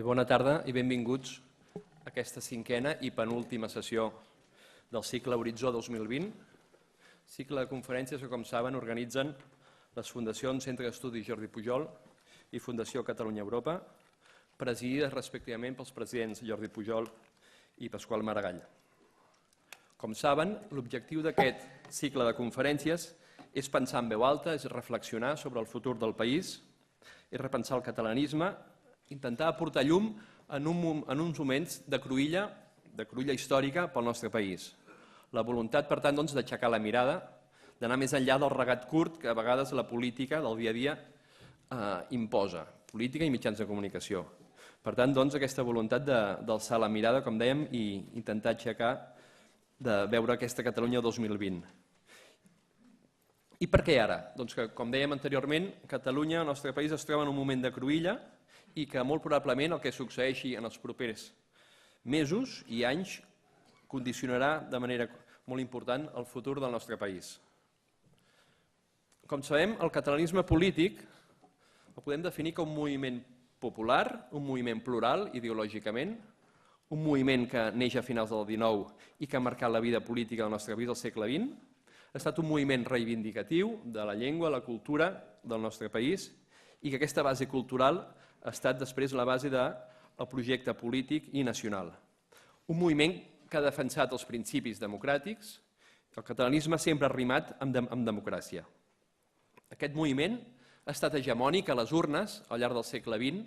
Bona tarda i benvinguts a aquesta cinquena i penúltima sessió del cicle Horitzó 2020, cicle de conferències que, com saben, organitzen les fundacions Centre d'Estudis Jordi Pujol i Fundació Catalunya Europa, presidides respectivament pels presidents Jordi Pujol i Pasqual Maragall. Com saben, l'objectiu d'aquest cicle de conferències és pensar en veu alta, és reflexionar sobre el futur del país, és repensar el catalanisme, intentar aportar llum en uns moments de cruïlla històrica pel nostre país. La voluntat, per tant, d'aixecar la mirada, d'anar més enllà del regat curt que a vegades la política del dia a dia imposa, política i mitjans de comunicació. Per tant, aquesta voluntat d'alçar la mirada, com dèiem, i intentar aixecar, de veure aquesta Catalunya 2020. I per què ara? Doncs que, com dèiem anteriorment, Catalunya, el nostre país, es troba en un moment de cruïlla i que molt probablement el que succeeixi en els propers mesos i anys condicionarà de manera molt important el futur del nostre país. Com sabem, el catalanisme polític el podem definir com un moviment popular, un moviment plural ideològicament, un moviment que neix a finals del XIX i que ha marcat la vida política del nostre país al segle XX. Ha estat un moviment reivindicatiu de la llengua, la cultura del nostre país i que aquesta base cultural ha estat després la base del projecte polític i nacional. Un moviment que ha defensat els principis democràtics, el catalanisme sempre ha rimat amb democràcia. Aquest moviment ha estat hegemònic a les urnes al llarg del segle XX,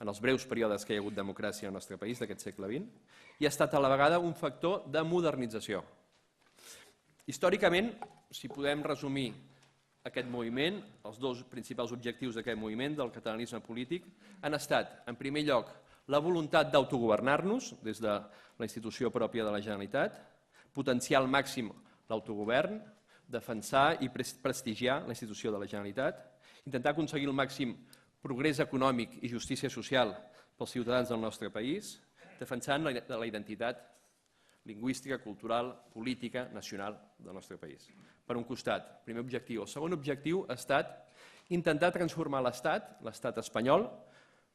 en els breus períodes que hi ha hagut democràcia al nostre país d'aquest segle XX, i ha estat a la vegada un factor de modernització. Històricament, si podem resumir aquest moviment, els dos principals objectius d'aquest moviment, del catalanisme polític, han estat, en primer lloc, la voluntat d'autogovernar-nos des de la institució pròpia de la Generalitat, potenciar al màxim l'autogovern, defensar i prestigiar la institució de la Generalitat, intentar aconseguir el màxim progrés econòmic i justícia social pels ciutadans del nostre país, defensant la identitat lingüística, cultural, política, nacional del nostre país. Per un costat, primer objectiu. El segon objectiu ha estat intentar transformar l'estat espanyol,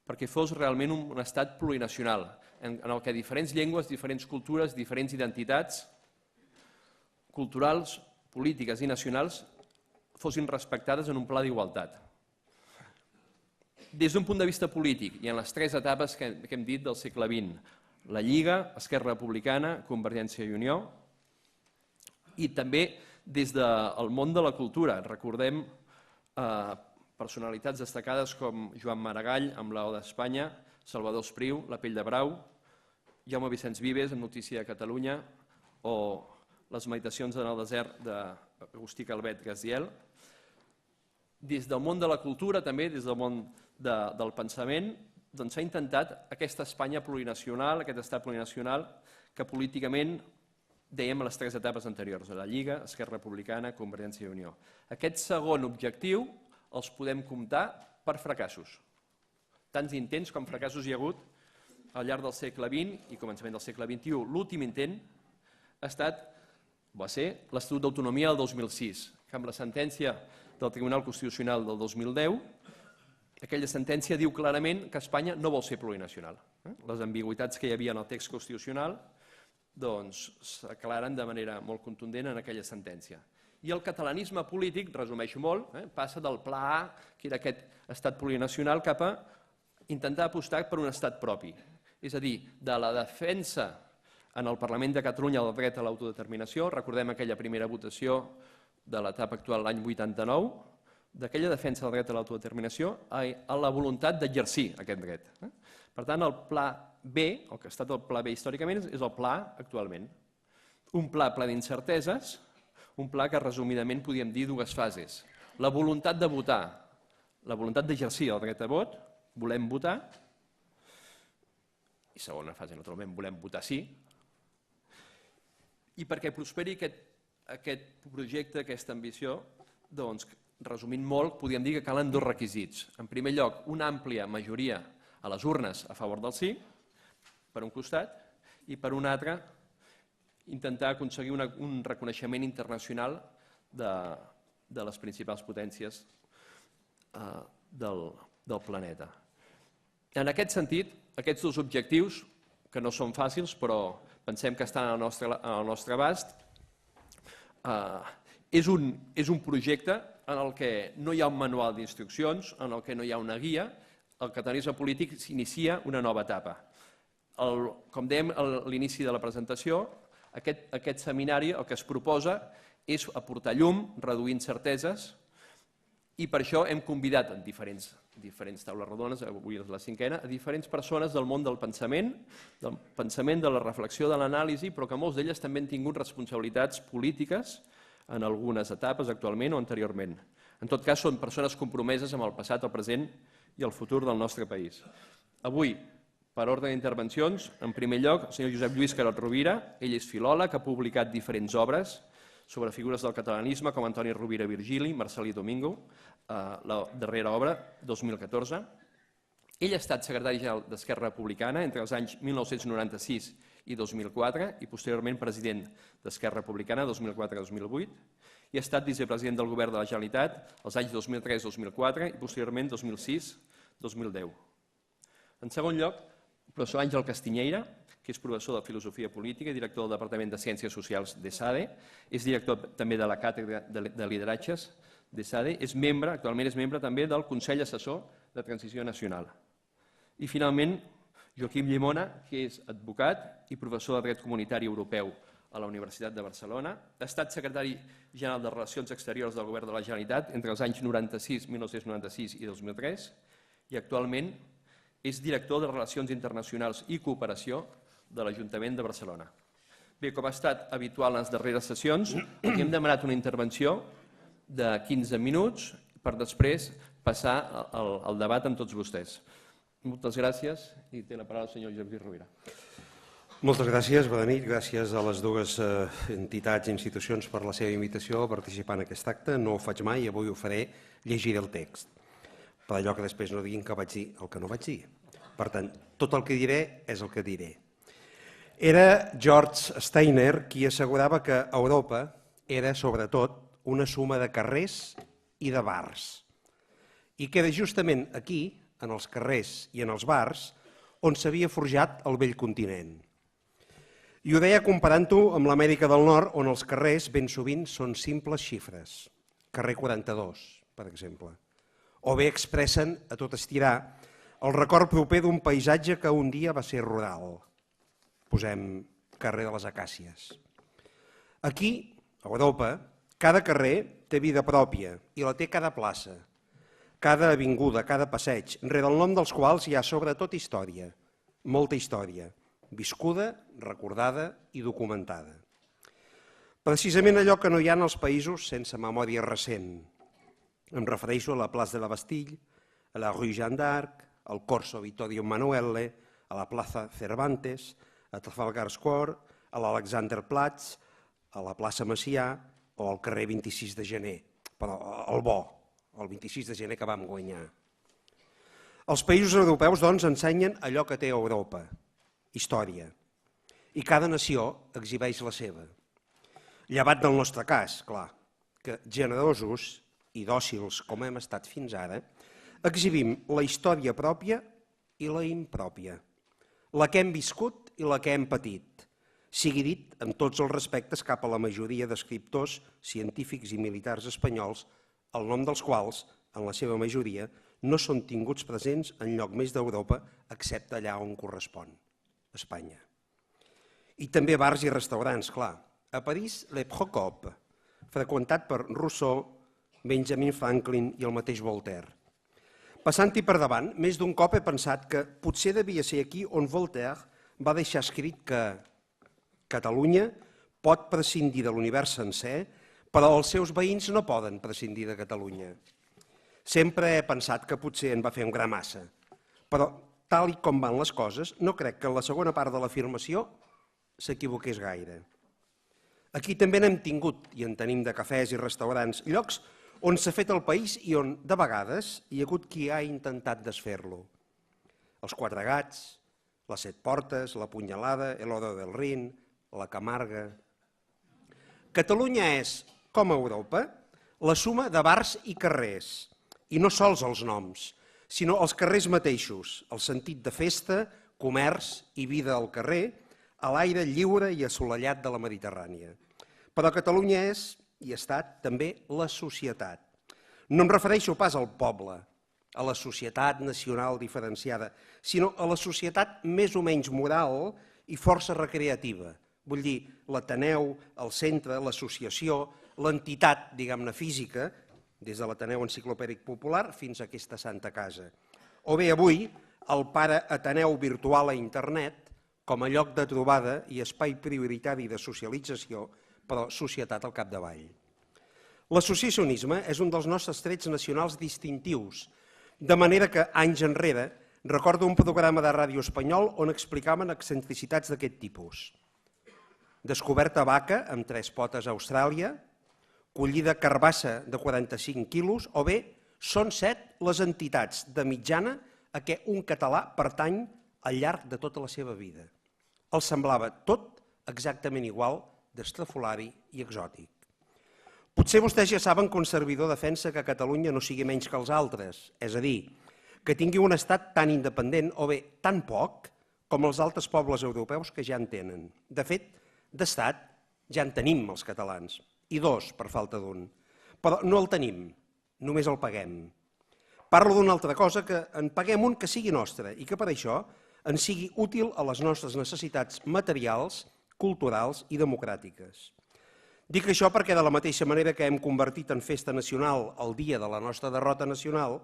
perquè fos realment un estat plurinacional, en el que diferents llengües, diferents cultures, diferents identitats culturals, polítiques i nacionals fossin respectades en un pla d'igualtat. Des d'un punt de vista polític i en les tres etapes que hem dit del segle XX, la Lliga, Esquerra Republicana, Convergència i Unió, i també des del món de la cultura. Recordem personalitats destacades com Joan Maragall, amb l'O d'Espanya, Salvador Espriu, La pell de brau, Jaume Vicenç Vives, amb Notícia de Catalunya, o les meditacions en el desert d'Agustí Calvet Gaziel. Des del món de la cultura, també, des del món del pensament, s'ha intentat aquesta Espanya plurinacional, aquest estat plurinacional, que políticament dèiem a les tres etapes anteriors, a la Lliga, Esquerra Republicana, Convergència i Unió. Aquest segon objectiu els podem comptar per fracassos. Tants intents com fracassos hi ha hagut al llarg del segle XX i començament del segle XXI. L'últim intent va ser l'Estatut d'Autonomia del 2006, que amb la sentència del Tribunal Constitucional del 2010, aquella sentència diu clarament que Espanya no vol ser plurinacional. Les ambigüitats que hi havia en el text constitucional s'aclaren de manera molt contundent en aquella sentència. I el catalanisme polític, resumeixo molt, passa del pla A, que era aquest estat plurinacional, cap a intentar apostar per un estat propi. És a dir, de la defensa en el Parlament de Catalunya del dret a l'autodeterminació, recordem aquella primera votació de l'etapa actual l'any 89, d'aquella defensa del dret a l'autodeterminació a la voluntat d'exercir aquest dret. Per tant, el pla B, el que ha estat el pla B històricament, és el pla A actualment. Un pla ple d'incerteses, un pla que resumidament podríem dir dues fases. La voluntat de votar, la voluntat d'exercir el dret a vot, volem votar, i segona fase, naturalment, volem votar sí, i perquè prosperi aquest projecte, aquesta ambició, doncs, resumint molt, podríem dir que calen dos requisits. En primer lloc, una àmplia majoria a les urnes a favor del sí, per un costat, i per un altre, intentar aconseguir un reconeixement internacional de les principals potències del planeta. En aquest sentit, Aquests dos objectius, que no són fàcils, però pensem que estan al nostre abast, és un projecte en el que no hi ha un manual d'instruccions, en el que no hi ha una guia. El catalanisme polític s'inicia una nova etapa. Com dèiem a l'inici de la presentació, aquest seminari el que es proposa és aportar llum, reduir incerteses, i per això hem convidat en diferents taules rodones, avui és la cinquena, a diferents persones del món del pensament, de la reflexió, de l'anàlisi, però que molts d'elles també han tingut responsabilitats polítiques en algunes etapes, actualment o anteriorment. En tot cas, són persones compromeses amb el passat, el present i el futur del nostre país. Avui, per ordre d'intervencions, en primer lloc, el senyor Josep Lluís Carot Rovira. Ell és filòleg, ha publicat diferents obres sobre figures del catalanisme, com Antoni Rovira Virgili, Marcel·lí Domingo, la darrera obra, 2014. Ell ha estat secretari general d'Esquerra Republicana entre els anys 1996 i 2004 i posteriorment president d'Esquerra Republicana 2004-2008 i ha estat vicepresident del Govern de la Generalitat els anys 2003-2004 i posteriorment 2006-2010. En segon lloc, el professor Àngel Castiñeira, que és professor de Filosofia Política i director del Departament de Ciències Socials d'ESADE, és director també de la Càtedra de Lideratges d'ESADE, actualment és membre també del Consell Assessor de Transició Nacional. I finalment, Joaquim Llimona, que és advocat i professor de Dret Comunitari Europeu a la Universitat de Barcelona, ha estat secretari general de Relacions Exteriors del Govern de la Generalitat entre els anys 1996 i 2003 i actualment és director de Relacions Internacionals i Cooperació de l'Ajuntament de Barcelona. Bé, com ha estat habitual en les darreres sessions, aquí hem demanat una intervenció de 15 minuts per després passar al debat amb tots vostès. Moltes gràcies i té la paraula el senyor Josep Lluís Rovira. Moltes gràcies, bona nit. Gràcies a les dues entitats i institucions per la seva invitació a participar en aquest acte. No ho faig mai i avui ho faré, llegiré el text, per allò que després no diguin que vaig dir el que no vaig dir. Per tant, tot el que diré és el que diré. Era George Steiner qui assegurava que Europa era, sobretot, una suma de carrers i de bars. I que era justament aquí, en els carrers i en els bars, on s'havia forjat el vell continent. I ho deia comparant-ho amb l'Amèrica del Nord, on els carrers ben sovint són simples xifres. Carrer 42, per exemple. O bé expressen, a tot estirar, el record proper d'un paisatge que un dia va ser rural. Posem carrer de les Acàcies. Aquí, a Europa, cada carrer té vida pròpia i la té cada plaça, cada avinguda, cada passeig, rere el nom dels quals hi ha sobretot història, molta història, viscuda, recordada i documentada. Precisament allò que no hi ha en els països sense memòria recent. Em refereixo a la plaça de la Bastille, a la rue Jeanne d'Arc, al Corso Vittorio Emanuele, a la plaça Cervantes, a Trafalgar Square, a l'Alexanderplatz, a la plaça Macià o al carrer 26 de gener, però el bo, el 26 de gener que vam guanyar. Els països europeus, doncs, ensenyen allò que té Europa, història, i cada nació exhibeix la seva. Llevat del nostre cas, clar, que generosos i dòcils com hem estat fins ara, exhibim la història pròpia i la impròpia, la que hem viscut i la que hem patit, sigui dit amb tots els respectes cap a la majoria d'escriptors, científics i militars espanyols, el nom dels quals, en la seva majoria, no són tinguts presents enlloc més d'Europa, excepte allà on correspon, Espanya. I també bars i restaurants, clar. A París, Le Procope, freqüentat per Rousseau, Benjamin Franklin i el mateix Voltaire. Passant-hi per davant, més d'un cop he pensat que potser devia ser aquí on Voltaire va deixar escrit que Catalunya pot prescindir de l'univers sencer, però els seus veïns no poden prescindir de Catalunya. Sempre he pensat que potser en va fer un gra massa, però tal i com van les coses, no crec que en la segona part de l'afirmació s'equivoqués gaire. Aquí també n'hem tingut, i en tenim de cafès i restaurants, llocs on s'ha fet el país i on, de vegades, hi ha hagut qui ha intentat desfer-lo. Els Quatre Gats, les Set Portes, la Punyalada, el Oro del Rin, la Camarga. Catalunya és, com a Europa, la suma de bars i carrers, i no sols els noms, sinó els carrers mateixos, el sentit de festa, comerç i vida al carrer, a l'aire lliure i assolellat de la Mediterrània. Però Catalunya és, i ha estat, també la societat. No em refereixo pas al poble, a la societat nacional diferenciada, sinó a la societat més o menys moral i força recreativa. Vull dir, l'Ateneu, el centre, l'associació, l'entitat, diguem-ne, física, des de l'Ateneu Enciclopèdic Popular fins a aquesta santa casa. O bé avui, el pare Ateneu virtual a internet com a lloc de trobada i espai prioritari de socialització, però societat al capdavall. L'associacionisme és un dels nostres trets nacionals distintius, de manera que, anys enrere, recordo un programa de ràdio espanyol on explicaven excentricitats d'aquest tipus. Descoberta vaca amb 3 potes a Austràlia, collida carbassa de 45 quilos, o bé són 7 les entitats de mitjana a què un català pertany al llarg de tota la seva vida. Els semblava tot exactament igual d'estrafolari i exòtic. Potser vostès ja saben que un servidor defensa que Catalunya no sigui menys que els altres, és a dir, que tingui un estat tan independent o bé tan poc com els altres pobles europeus que ja en tenen. De fet, d'estat ja en tenim els catalans, i 2 per falta d'un. Però no el tenim, només el paguem. Parlo d'una altra cosa, que en paguem un que sigui nostre i que per això ens sigui útil a les nostres necessitats materials, culturals i democràtiques. Dic això perquè de la mateixa manera que hem convertit en festa nacional el dia de la nostra derrota nacional,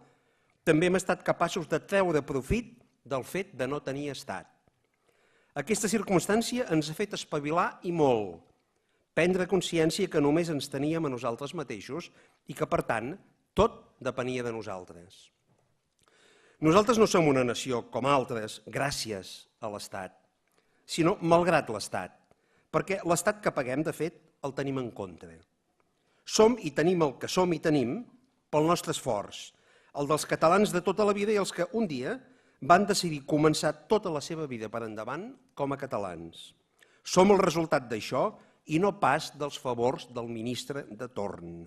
també hem estat capaços de treure profit del fet de no tenir estat. Aquesta circumstància ens ha fet espavilar i molt, prendre consciència que només ens teníem a nosaltres mateixos i que, per tant, tot depenia de nosaltres. Nosaltres no som una nació com altres gràcies a l'Estat, sinó malgrat l'Estat, perquè l'Estat que paguem, de fet, el tenim en contra. Som i tenim el que som i tenim pel nostre esforç, el dels catalans de tota la vida i els que un dia van decidir començar tota la seva vida per endavant com a catalans. Som el resultat d'això i no pas dels favors del ministre de torn.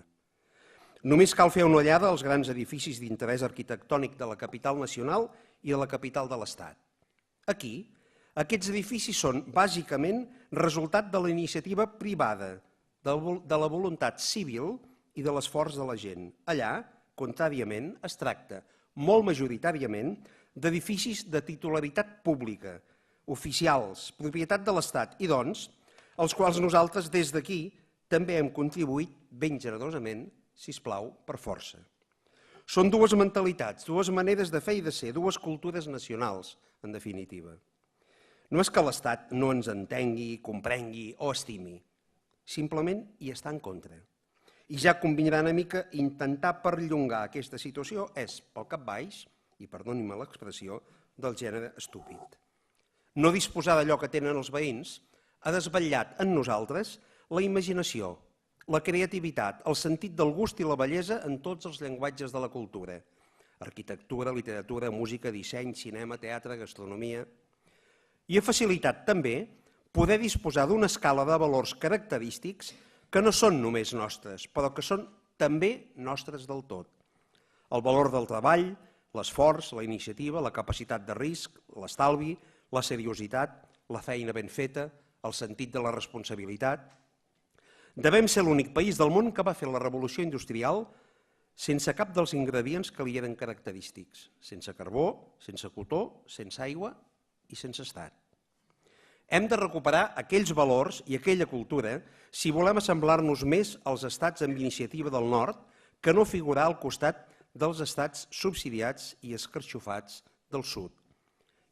Només cal fer una ullada als grans edificis d'interès arquitectònic de la capital nacional i de la capital de l'Estat. Aquí, aquests edificis són, bàsicament, resultat de la iniciativa privada, de la voluntat civil i de l'esforç de la gent. Allà, contràriament, es tracta, molt majoritàriament, d'edificis de titularitat pública, oficials, propietat de l'Estat i, doncs, als quals nosaltres, des d'aquí, també hem contribuït ben generosament, sisplau, per força. Són 2 mentalitats, 2 maneres de fer i de ser, 2 cultures nacionals, en definitiva. No és que l'Estat no ens entengui, comprengui o estimi, simplement hi està en contra. I ja convindran a mi que intentar perllongar aquesta situació és, pel cap baix, i perdoni'm l'expressió, del gènere estúpid. No disposar d'allò que tenen els veïns ha desvetllat en nosaltres la imaginació, la creativitat, el sentit del gust i la bellesa en tots els llenguatges de la cultura. Arquitectura, literatura, música, disseny, cinema, teatre, gastronomia. I ha facilitat també poder disposar d'una escala de valors característics que no són només nostres, però que són també nostres del tot. El valor del treball, l'esforç, la iniciativa, la capacitat de risc, l'estalvi, la seriositat, la feina ben feta, el sentit de la responsabilitat. Devem ser l'únic país del món que va fer la revolució industrial sense cap dels ingredients que li eren característics, sense carbó, sense cotó, sense aigua i sense estat. Hem de recuperar aquells valors i aquella cultura si volem assemblar-nos més als estats amb iniciativa del nord que no figurar al costat dels estats subsidiats i escarxofats del sud.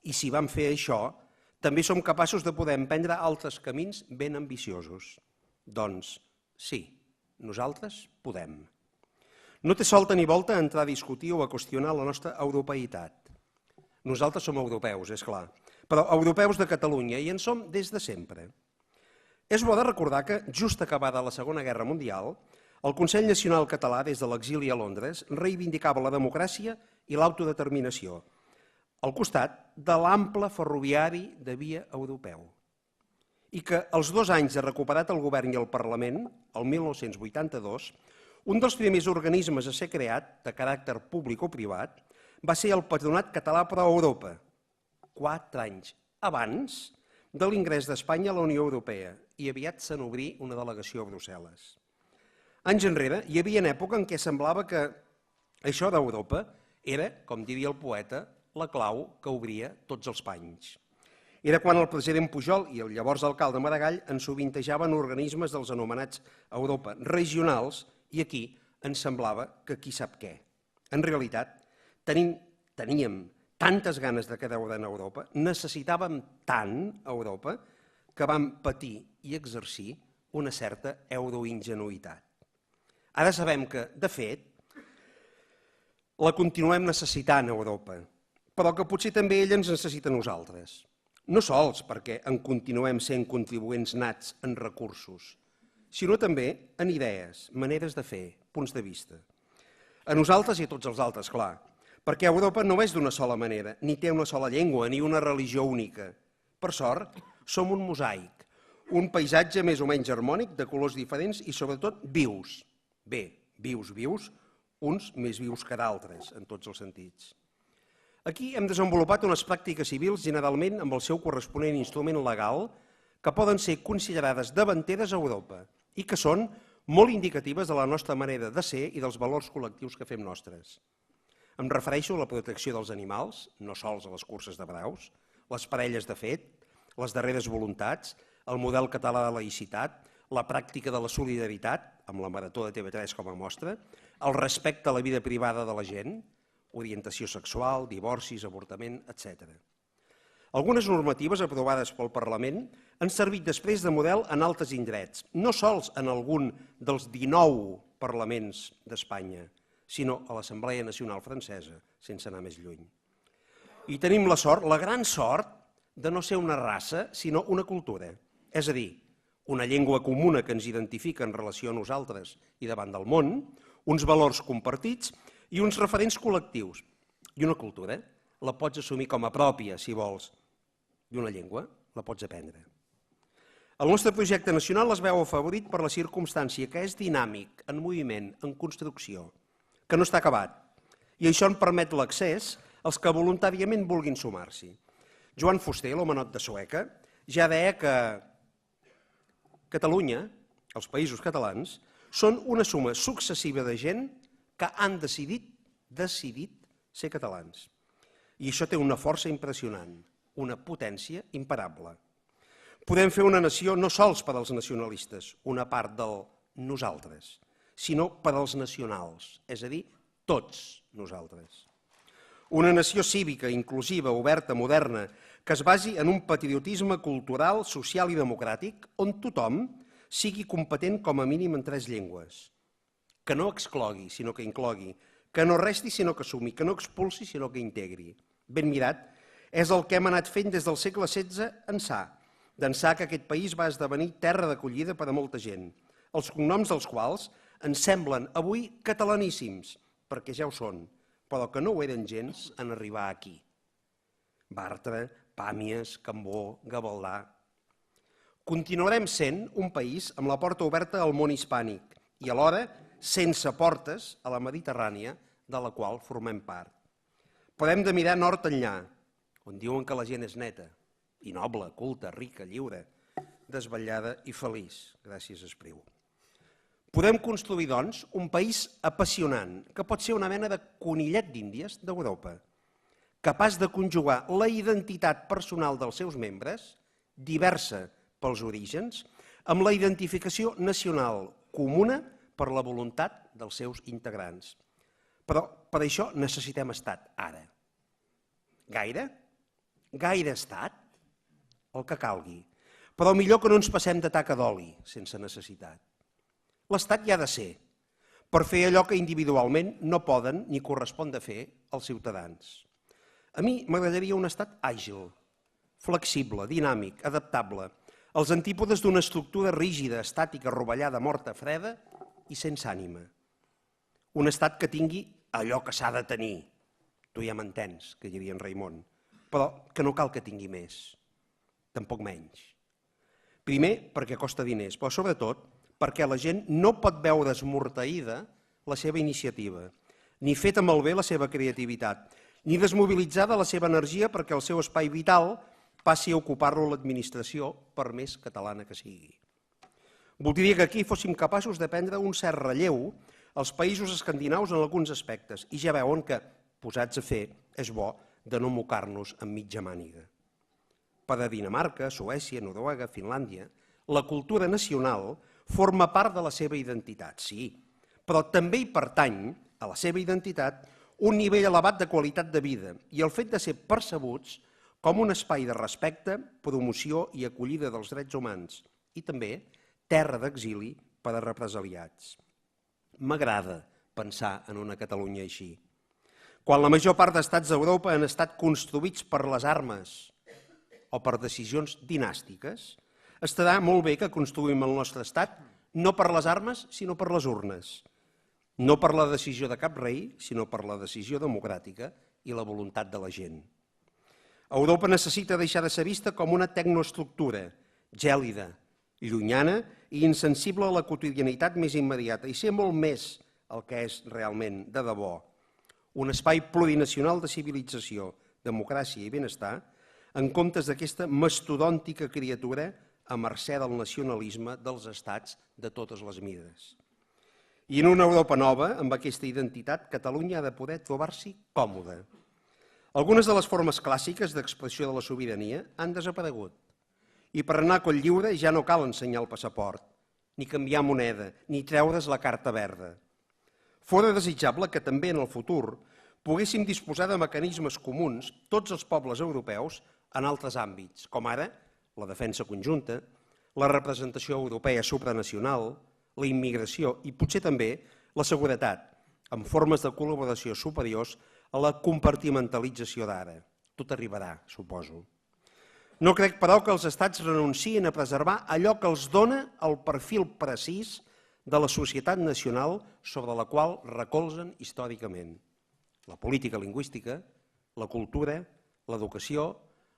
I si vam fer això, també som capaços de poder emprendre altres camins ben ambiciosos. Doncs sí, nosaltres podem. No té solta ni volta entrar a discutir o a qüestionar la nostra europeïtat. Nosaltres som europeus, és clar, però europeus de Catalunya i en som des de sempre. És bo de recordar que, just acabada la Segona Guerra Mundial, el Consell Nacional Català, des de l'exili a Londres, reivindicava la democràcia i l'autodeterminació, al costat de l'ample ferroviari de via europeu. I que els 2 anys de recuperat el govern i el Parlament, el 1982, un dels primers organismes a ser creat, de caràcter públic o privat, va ser el Patronat Català per a Europa, 4 anys abans de l'ingrés d'Espanya a la Unió Europea i aviat se n'obrí una delegació a Brussel·les. Anys enrere hi havia època en què semblava que això d'Europa era, com diria el poeta, la clau que obria tots els panys. Era quan el president Pujol i el llavors alcalde Maragall ens sovintejaven organismes dels anomenats a Europa regionals i aquí ens semblava que qui sap què. En realitat, teníem tantes ganes de creure en Europa, necessitàvem tant Europa, que vam patir i exercir una certa euroingenuïtat. Ara sabem que, de fet, la continuem necessitant Europa, però que potser també ella ens necessita a nosaltres. No sols perquè en continuem sent contribuents nats en recursos, sinó també en idees, maneres de fer, punts de vista. A nosaltres i a tots els altres, clar, perquè Europa no és d'una sola manera, ni té una sola llengua, ni una religió única. Per sort, som un mosaic, un paisatge més o menys harmònic, de colors diferents i sobretot vius. Bé, vius, uns més vius que d'altres, en tots els sentits. Aquí hem desenvolupat unes pràctiques civils generalment amb el seu corresponent instrument legal que poden ser considerades davanteres a Europa i que són molt indicatives de la nostra manera de ser i dels valors col·lectius que fem nostres. Em refereixo a la protecció dels animals, no sols a les curses de braus, les parelles de fet, les darreres voluntats, el model català de laïcitat, la pràctica de la solidaritat, amb la Marató de TV3 com a mostra, el respecte a la vida privada de la gent, orientació sexual, divorcis, avortament, etc. Algunes normatives aprovades pel Parlament han servit després de model en altres indrets, no sols en algun dels 19 parlaments d'Espanya, sinó a l'Assemblea Nacional Francesa, sense anar més lluny. I tenim la sort, la gran sort, de no ser una raça, sinó una cultura, és a dir, una llengua comuna que ens identifica en relació a nosaltres i davant del món, uns valors compartits i uns referents col·lectius. I una cultura la pots assumir com a pròpia, si vols, i una llengua la pots aprendre. El nostre projecte nacional es veu afavorit per la circumstància que és dinàmic, en moviment, en construcció, que no està acabat, i això en permet l'accés als que voluntàriament vulguin sumar-s'hi. Joan Fuster, l'homenot de Sueca, ja deia que Catalunya, els països catalans, són una suma successiva de gent que han decidit ser catalans. I això té una força impressionant, una potència imparable. Podem fer una nació no sols per als nacionalistes, una part del nosaltres, sinó per als nacionals, és a dir, tots nosaltres. Una nació cívica, inclusiva, oberta, moderna, que es basi en un patriotisme cultural, social i democràtic, on tothom sigui competent com a mínim en 3 llengües, que no exclogui, sinó que inclogui, que no resti, sinó que sumi, que no expulsi, sinó que integri. Ben mirat, és el que hem anat fent des del segle XVI ençà, d'ençà que aquest país va esdevenir terra d'acollida per a molta gent, els cognoms dels quals ens semblen avui catalaníssims, perquè ja ho són, però que no ho eren gens en arribar aquí. Bartra, Pàmies, Cambó, Gavaldà. Continuarem sent un país amb la porta oberta al món hispànic i alhora sense portes a la Mediterrània, de la qual formem part. Però hem de mirar nord enllà, on diuen que la gent és neta, i noble, culta, rica, lliure, desvetllada i feliç, gràcies a Espriu. Podem construir, doncs, un país apassionant, que pot ser una mena de conillet d'Índies d'Europa, capaç de conjugar la identitat personal dels seus membres, diversa pels orígens, amb la identificació nacional comuna per la voluntat dels seus integrants. Però per això necessitem estat ara. Gaire? Gaire estat? El que calgui. Però millor que no ens passem de taca d'oli sense necessitat. L'estat hi ha de ser, per fer allò que individualment no poden ni correspon de fer els ciutadans. A mi m'agradaria un estat àgil, flexible, dinàmic, adaptable, els antípodes d'una estructura rígida, estàtica, rovellada, morta, freda i sense ànima. Un estat que tingui allò que s'ha de tenir. Tu ja m'entens, que diria en Raimon, però que no cal que tingui més, tampoc menys. Primer, perquè costa diners, però sobretot perquè la gent no pot veure esmorteïda la seva iniciativa, ni feta malbé la seva creativitat, ni desmobilitzada la seva energia perquè el seu espai vital passi a ocupar-lo l'administració, per més catalana que sigui. Voldria que aquí fóssim capaços de prendre un cert relleu als països escandinaus en alguns aspectes, i ja veuen que, posats a fer, és bo de no mocar-nos amb mitja màniga. Per a Dinamarca, Suècia, Noruega, Finlàndia, la cultura nacional forma part de la seva identitat, sí, però també hi pertany a la seva identitat un nivell elevat de qualitat de vida i el fet de ser percebuts com un espai de respecte, promoció i acollida dels drets humans i també terra d'exili per a represaliats. M'agrada pensar en una Catalunya així. Quan la major part d'estats d'Europa han estat construïts per les armes o per decisions dinàstiques, estarà molt bé que construïm el nostre estat no per les armes, sinó per les urnes. No per la decisió de cap rei, sinó per la decisió democràtica i la voluntat de la gent. Europa necessita deixar de ser vista com una tecnoestructura gèlida, llunyana i insensible a la quotidianitat més immediata i ser molt més el que és realment de debò. Un espai plurinacional de civilització, democràcia i benestar, en comptes d'aquesta mastodòntica criatura a mercè del nacionalisme dels estats de totes les mides. I en una Europa nova, amb aquesta identitat, Catalunya ha de poder trobar-s'hi còmoda. Algunes de les formes clàssiques d'expressió de la sobirania han desaparegut. I per anar a Cotlliure ja no cal ensenyar el passaport, ni canviar moneda, ni treure's la carta verda. Fora desitjable que també en el futur poguéssim disposar de mecanismes comuns tots els pobles europeus en altres àmbits, com ara la defensa conjunta, la representació europea supranacional, la immigració i potser també la seguretat, amb formes de col·laboració superiors a la compartimentalització d'ara. Tot arribarà, suposo. No crec, però, que els estats renunciïn a preservar allò que els dona el perfil precís de la societat nacional sobre la qual recolzen històricament. La política lingüística, la cultura, l'educació,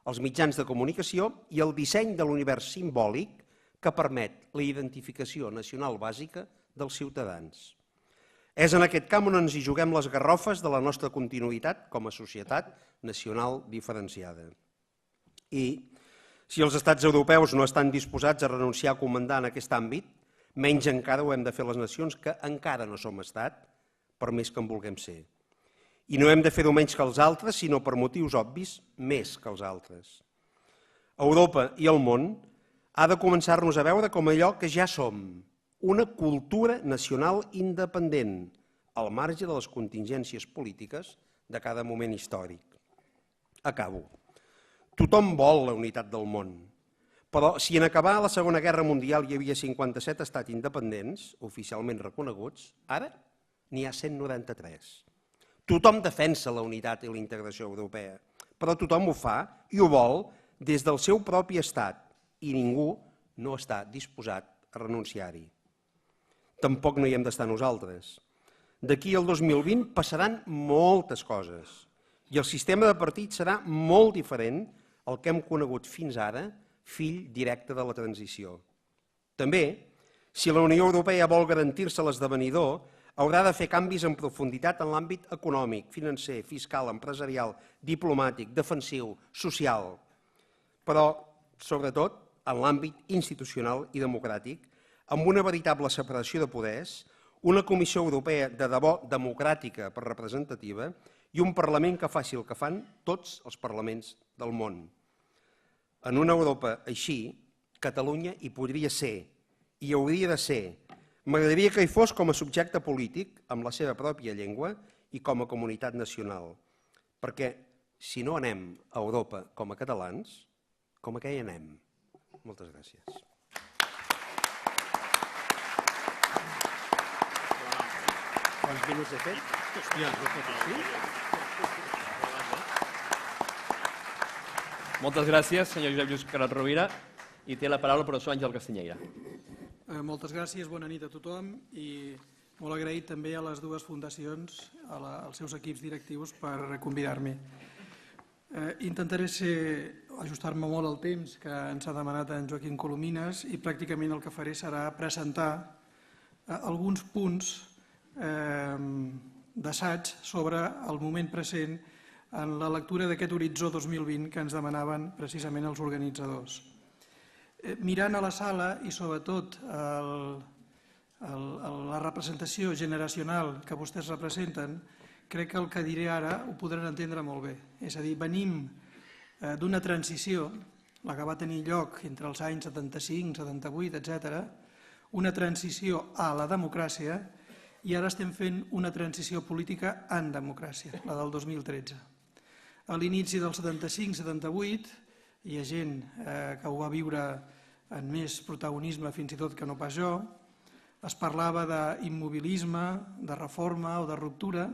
els mitjans de comunicació i el disseny de l'univers simbòlic que permet la identificació nacional bàsica dels ciutadans. És en aquest camp on ens hi juguem les garrofes de la nostra continuïtat com a societat nacional diferenciada. I si els estats europeus no estan disposats a renunciar a comandar en aquest àmbit, menys encara ho hem de fer les nacions que encara no som estat, per més que en vulguem ser. I no hem de fer-ho menys que els altres, sinó per motius obvis, més que els altres. Europa i el món ha de començar-nos a veure com allò que ja som, una cultura nacional independent, al marge de les contingències polítiques de cada moment històric. Acabo. Tothom vol la unitat del món, però si en acabar la Segona Guerra Mundial hi havia 57 estats independents, oficialment reconeguts, ara n'hi ha 193. Tothom defensa la unitat i la integració europea, però tothom ho fa i ho vol des del seu propi estat i ningú no està disposat a renunciar-hi. Tampoc no hi hem d'estar nosaltres. D'aquí al 2020 passaran moltes coses i el sistema de partits serà molt diferent al que hem conegut fins ara, fill directe de la transició. També, si la Unió Europea vol garantir-se l'esdevenidor, haurà de fer canvis en profunditat en l'àmbit econòmic, financer, fiscal, empresarial, diplomàtic, defensiu, social, però, sobretot, en l'àmbit institucional i democràtic, amb una veritable separació de poders, una Comissió Europea de debò democràtica per representativa i un Parlament que faci el que fan tots els parlaments del món. En una Europa així, Catalunya hi podria ser, hi hauria de ser. M'agradaria que hi fos com a subjecte polític, amb la seva pròpia llengua i com a comunitat nacional. Perquè si no anem a Europa com a catalans, com a què hi anem? Moltes gràcies. Quants minuts he fet? Moltes gràcies, senyor Josep Lluís Carod Rovira. I té la paraula el professor Àngel Castanyeira. Moltes gràcies, bona nit a tothom i molt agraït també a les dues fundacions, als seus equips directius per convidar-me. Intentaré ajustar-me molt al temps que ens ha demanat en Joaquim Colomines i pràcticament el que faré serà presentar alguns punts d'assaig sobre el moment present en la lectura d'aquest horitzó 2020 que ens demanaven precisament els organitzadors. Mirant a la sala i sobretot la representació generacional que vostès representen, crec que el que diré ara ho podran entendre molt bé. És a dir, venim d'una transició, la que va tenir lloc entre els anys 75, 78, etc., una transició a la democràcia, i ara estem fent una transició política en democràcia, la del 2013. A l'inici del 75-78, hi ha gent que ho va viure en més protagonisme fins i tot que no pas jo, es parlava d'immobilisme, de reforma o de ruptura,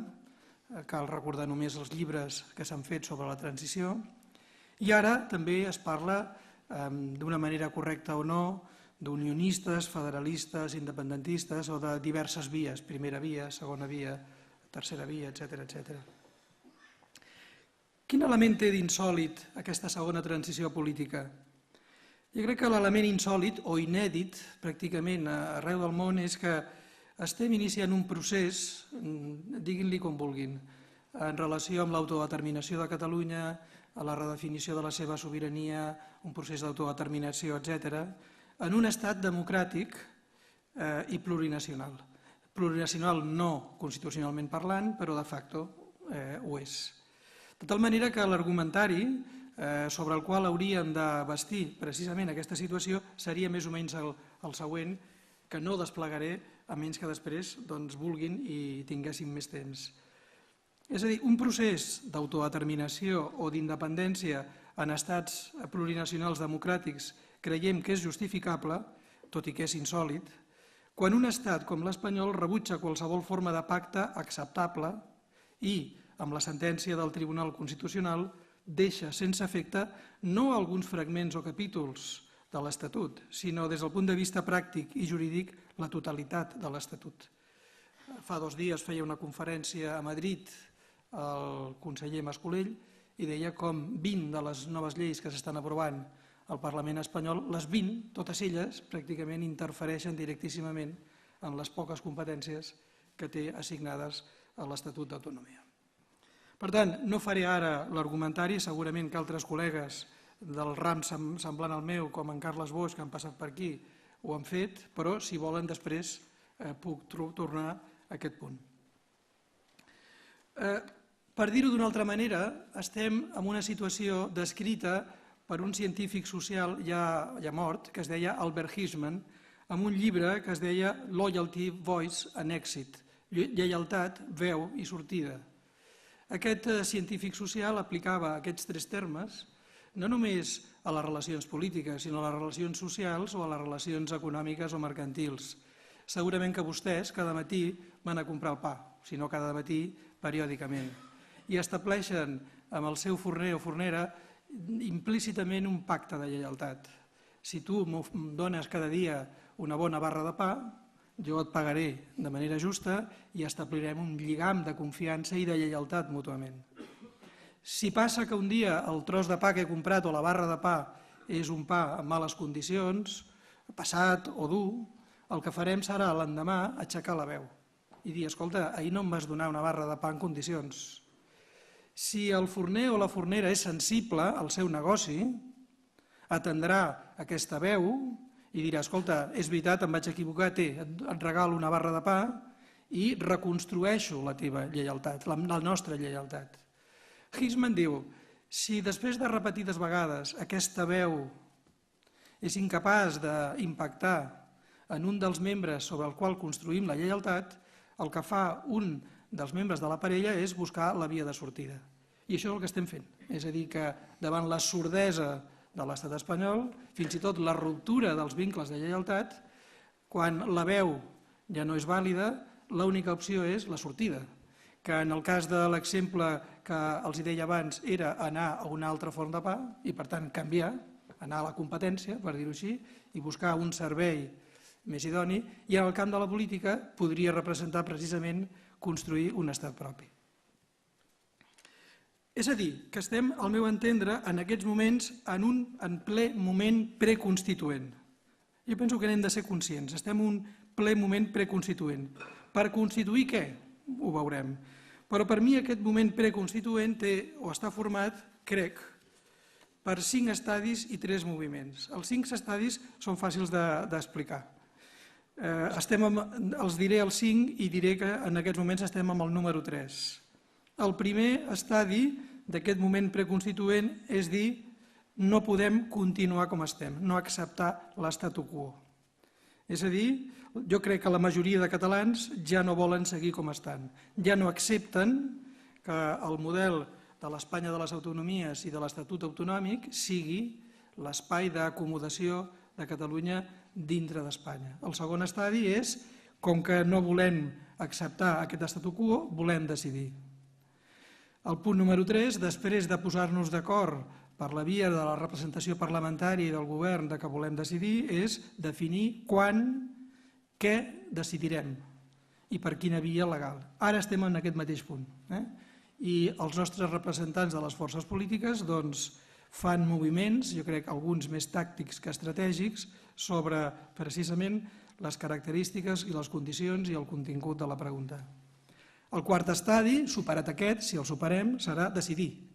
cal recordar només els llibres que s'han fet sobre la transició, i ara també es parla, d'una manera correcta o no, d'unionistes, federalistes, independentistes o de diverses vies, primera via, segona via, tercera via, etc. Quin element té d'insòlit aquesta segona transició política? Jo crec que l'element insòlit o inèdit pràcticament arreu del món és que estem iniciant un procés, diguin-li com vulguin, en relació amb l'autodeterminació de Catalunya, a la redefinició de la seva sobirania, un procés d'autodeterminació, etc., en un estat democràtic i plurinacional. Plurinacional no constitucionalment parlant, però de facto ho és. De tal manera que l'argumentari sobre el qual hauríem de bastir precisament aquesta situació seria més o menys el següent, que no desplegaré a menys que després vulguin i tinguéssim més temps. És a dir, un procés d'autodeterminació o d'independència en estats plurinacionals democràtics creiem que és justificable, tot i que és insòlit, quan un estat com l'espanyol rebutja qualsevol forma de pacte acceptable i, amb la sentència del Tribunal Constitucional, deixa sense efecte no alguns fragments o capítols de l'Estatut, sinó des del punt de vista pràctic i jurídic la totalitat de l'Estatut. Fa 2 dies feia una conferència a Madrid el conseller Mas-Colell i deia com 20 de les noves lleis que s'estan aprovant al Parlament espanyol, les 20, totes elles, pràcticament interfereixen directíssimament en les poques competències que té assignades a l'Estatut d'Autonomia. Per tant, no faré ara l'argumentari, segurament que altres col·legues del ram semblant al meu, com en Carles Boix, que han passat per aquí, ho han fet, però si volen després puc tornar a aquest punt. Per dir-ho d'una altra manera, estem en una situació descrita per un científic social ja mort, que es deia Albert Hirschman, amb un llibre que es deia Loyalty, Voice and Exit, lleialtat, veu i sortida. Aquest científic social aplicava aquests 3 termes no només a les relacions polítiques, sinó a les relacions socials o a les relacions econòmiques o mercantils. Segurament que vostès cada matí van a comprar el pa, si no cada matí, periòdicament, i estableixen amb el seu forner o fornera implícitament un pacte de lleialtat. Si tu em dones cada dia una bona barra de pa, jo et pagaré de manera justa i establirem un lligam de confiança i de lleialtat mútuament. Si passa que un dia el tros de pa que he comprat o la barra de pa és un pa en males condicions, passat o dur, el que farem serà l'endemà aixecar la veu i dir, escolta, ahir no em vas donar una barra de pa en condicions. Si el forner o la fornera és sensible al seu negoci, atendrà aquesta veu i dirà, escolta, és veritat, em vaig equivocar, et regalo una barra de pa i reconstrueixo la teva lleialtat, la nostra lleialtat. Hirschman diu, si després de repetides vegades aquesta veu és incapaç d'impactar en un dels membres sobre el qual construïm la lleialtat, el que fa un dels membres de la parella és buscar la via de sortida. I això és el que estem fent. És a dir, que davant la sordesa de l'estat espanyol, fins i tot la ruptura dels vincles de lleialtat, quan la veu ja no és vàlida, l'única opció és la sortida, que en el cas de l'exemple que els deia abans era anar a una altra forn de pa i, per tant, canviar, anar a la competència, per dir-ho així, i buscar un servei més idoni, i en el camp de la política podria representar precisament construir un estat propi. És a dir, que estem, al meu entendre, en aquests moments en ple moment preconstituent. Jo penso que n'hem de ser conscients, estem en un ple moment preconstituent. Per constituir què? Ho veurem. Però per mi aquest moment preconstituent està format, crec, per 5 estadis i 3 moviments. Els 5 estadis són fàcils d'explicar. Els diré els 5 i diré que en aquests moments estem amb el número 3. El primer estadi d'aquest moment preconstituent és dir no podem continuar com estem, no acceptar l'statu quo. És a dir, jo crec que la majoria de catalans ja no volen seguir com estan, ja no accepten que el model de l'Espanya de les autonomies i de l'Estatut autonòmic sigui l'espai d'acomodació de Catalunya dintre d'Espanya. El segon estadi és, com que no volem acceptar aquest statu quo, volem decidir. El punt número 3, després de posar-nos d'acord per la via de la representació parlamentària i del govern de que volem decidir, és definir quan, què decidirem i per quina via legal. Ara estem en aquest mateix punt. I els nostres representants de les forces polítiques fan moviments, jo crec alguns més tàctics que estratègics, sobre precisament les característiques i les condicions i el contingut de la pregunta. El quart estadi, superat aquest, si el superem, serà decidir.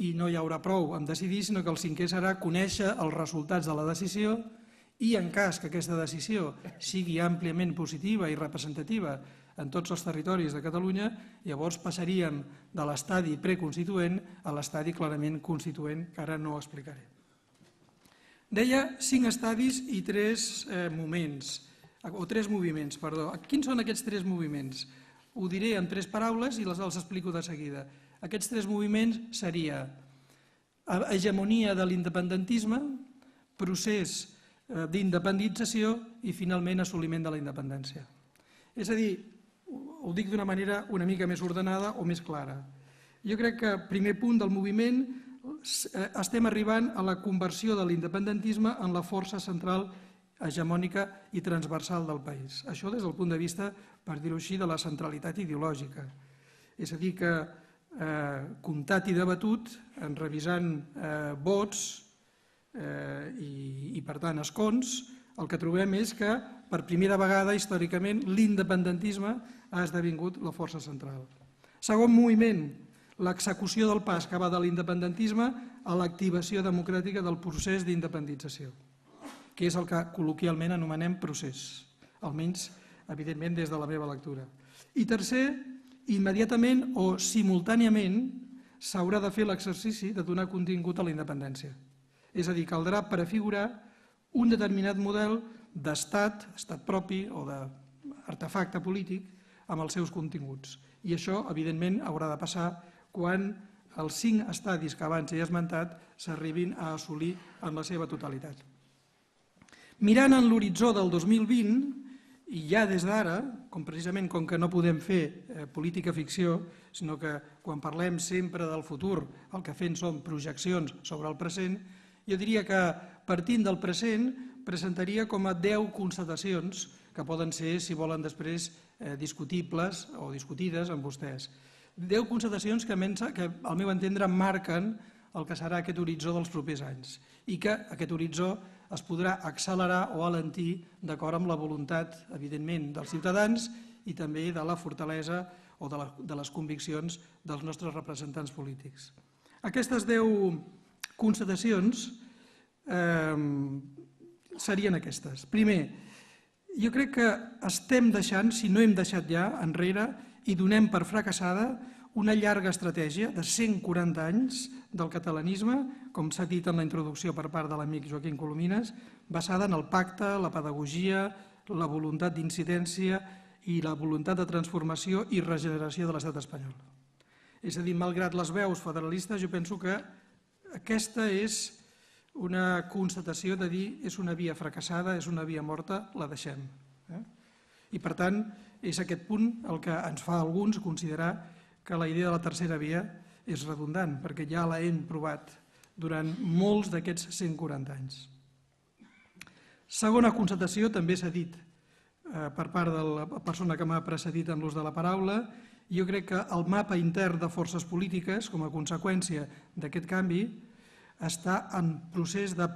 I no hi haurà prou amb decidir, sinó que el cinquè serà conèixer els resultats de la decisió i, en cas que aquesta decisió sigui àmpliament positiva i representativa en tots els territoris de Catalunya, llavors passaríem de l'estadi preconstituent a l'estadi clarament constituent, que ara no explicaré. Deia 5 estadis i 3 moviments. Quins són aquests 3 moviments? Ho diré en 3 paraules i els explico de seguida. Aquests 3 moviments seria hegemonia de l'independentisme, procés d'independització i, finalment, assoliment de la independència. És a dir, ho dic d'una manera una mica més ordenada o més clara. Jo crec que, primer punt del moviment, estem arribant a la conversió de l'independentisme en la força central hegemònica i transversal del país. Això des del punt de vista, per dir-ho així, de la centralitat ideològica. És a dir, que comptat i debatut, revisant vots i, per tant, escons, el que trobem és que, per primera vegada, històricament, l'independentisme ha esdevingut la força central. Segon moviment, l'execució del pas que va de l'independentisme a l'activació democràtica del procés d'independització, que és el que col·loquialment anomenem procés, almenys, evidentment, des de la meva lectura. I tercer, immediatament o simultàniament s'haurà de fer l'exercici de donar contingut a la independència. És a dir, caldrà prefigurar un determinat model d'estat, estat propi o d'artefacte polític amb els seus continguts. I això, evidentment, haurà de passar quan els 5 estadis que abans he esmentat s'arribin a assolir en la seva totalitat. Mirant en l'horitzó del 2020, i ja des d'ara, precisament com que no podem fer política ficció, sinó que quan parlem sempre del futur el que fem són projeccions sobre el present, jo diria que partint del present presentaria com a 10 constatacions que poden ser, si volen després, discutibles o discutides amb vostès. 10 constatacions que al meu entendre marquen el que serà aquest horitzó dels propers anys i que aquest horitzó es podrà accelerar o alentir d'acord amb la voluntat, evidentment, dels ciutadans i també de la fortalesa o de les conviccions dels nostres representants polítics. Aquestes 10 constatacions serien aquestes. Primer, jo crec que estem deixant, si no hem deixat ja enrere, i donem per fracassada una llarga estratègia de 140 anys del catalanisme, com s'ha dit en la introducció per part de l'amic Joaquim Colomines, basada en el pacte, la pedagogia, la voluntat d'incidència i la voluntat de transformació i regeneració de l'estat espanyol. És a dir, malgrat les veus federalistes, jo penso que aquesta és una constatació de dir és una via fracassada, és una via morta, la deixem. I per tant, és aquest punt el que ens fa a alguns considerar que la idea de la tercera via és redundant, perquè ja la hem provat durant molts d'aquests 140 anys. Segona constatació, també s'ha dit per part de la persona que m'ha precedit en l'ús de la paraula, jo crec que el mapa intern de forces polítiques, com a conseqüència d'aquest canvi, està en procés de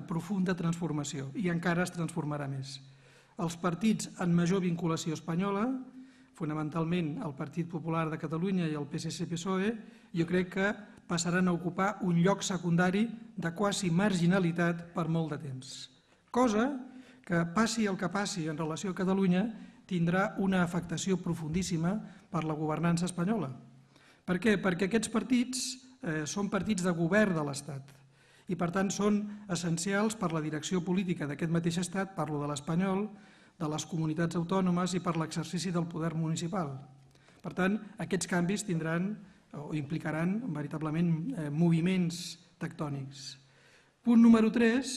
profunda transformació i encara es transformarà més. Els partits amb major vinculació espanyola fonamentalment el Partit Popular de Catalunya i el PSC-PSOE, jo crec que passaran a ocupar un lloc secundari de quasi marginalitat per molt de temps. Cosa que, passi el que passi en relació a Catalunya, tindrà una afectació profundíssima per la governança espanyola. Per què? Perquè aquests partits són partits de govern de l'Estat i, per tant, són essencials per la direcció política d'aquest mateix Estat, parlo de l'espanyol, de les comunitats autònomes i per l'exercici del poder municipal. Per tant, aquests canvis tindran o implicaran veritablement moviments tectònics. Punt número 3,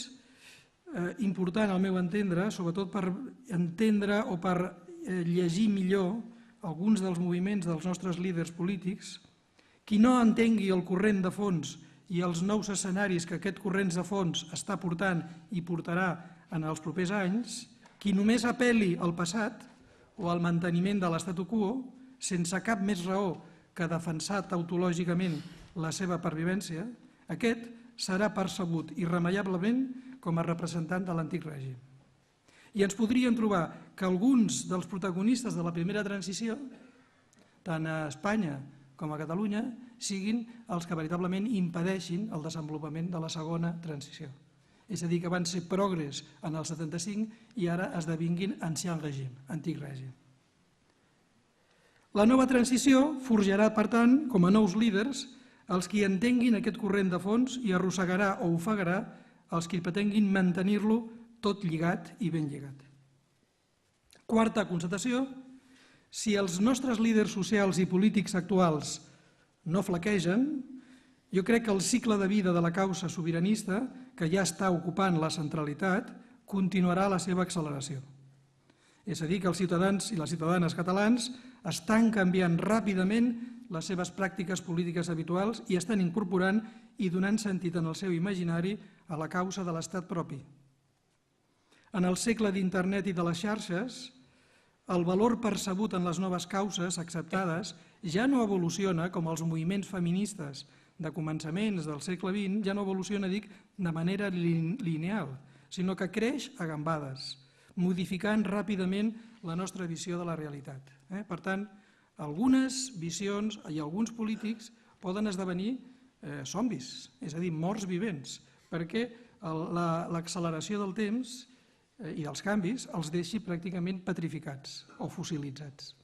important al meu entendre, sobretot per entendre o per llegir millor alguns dels moviments dels nostres líders polítics. Qui no entengui el corrent de fons i els nous escenaris que aquest corrent de fons està portant i portarà en els propers anys, qui només apel·li al passat o al manteniment de l'statu quo, sense cap més raó que defensar tautològicament la seva pervivència, aquest serà percebut irremeiablement com a representant de l'antic règim. I ens podríem trobar que alguns dels protagonistes de la primera transició, tant a Espanya com a Catalunya, siguin els que veritablement impedeixin el desenvolupament de la segona transició. És a dir, que van ser progres en el 75 i ara esdevinguin ancien règim, antic règim. La nova transició forjarà, per tant, com a nous líders, els qui entenguin aquest corrent de fons i arrossegarà o ofegarà els qui pretenguin mantenir-lo tot lligat i ben lligat. Quarta constatació, si els nostres líders socials i polítics actuals no flaquegen, jo crec que el cicle de vida de la causa sobiranista, que ja està ocupant la centralitat, continuarà la seva acceleració. És a dir, que els ciutadans i les ciutadanes catalans estan canviant ràpidament les seves pràctiques polítiques habituals i estan incorporant i donant sentit en el seu imaginari a la causa de l'estat propi. En el segle d'internet i de les xarxes, el valor percebut en les noves causes acceptades ja no evoluciona com els moviments feministes de començaments del segle XX, ja no evoluciona, dic, de manera lineal, sinó que creix a gambades, modificant ràpidament la nostra visió de la realitat. Per tant, algunes visions i alguns polítics poden esdevenir zombis, és a dir, morts vivents, perquè l'acceleració del temps i dels canvis els deixi pràcticament petrificats o fossilitzats.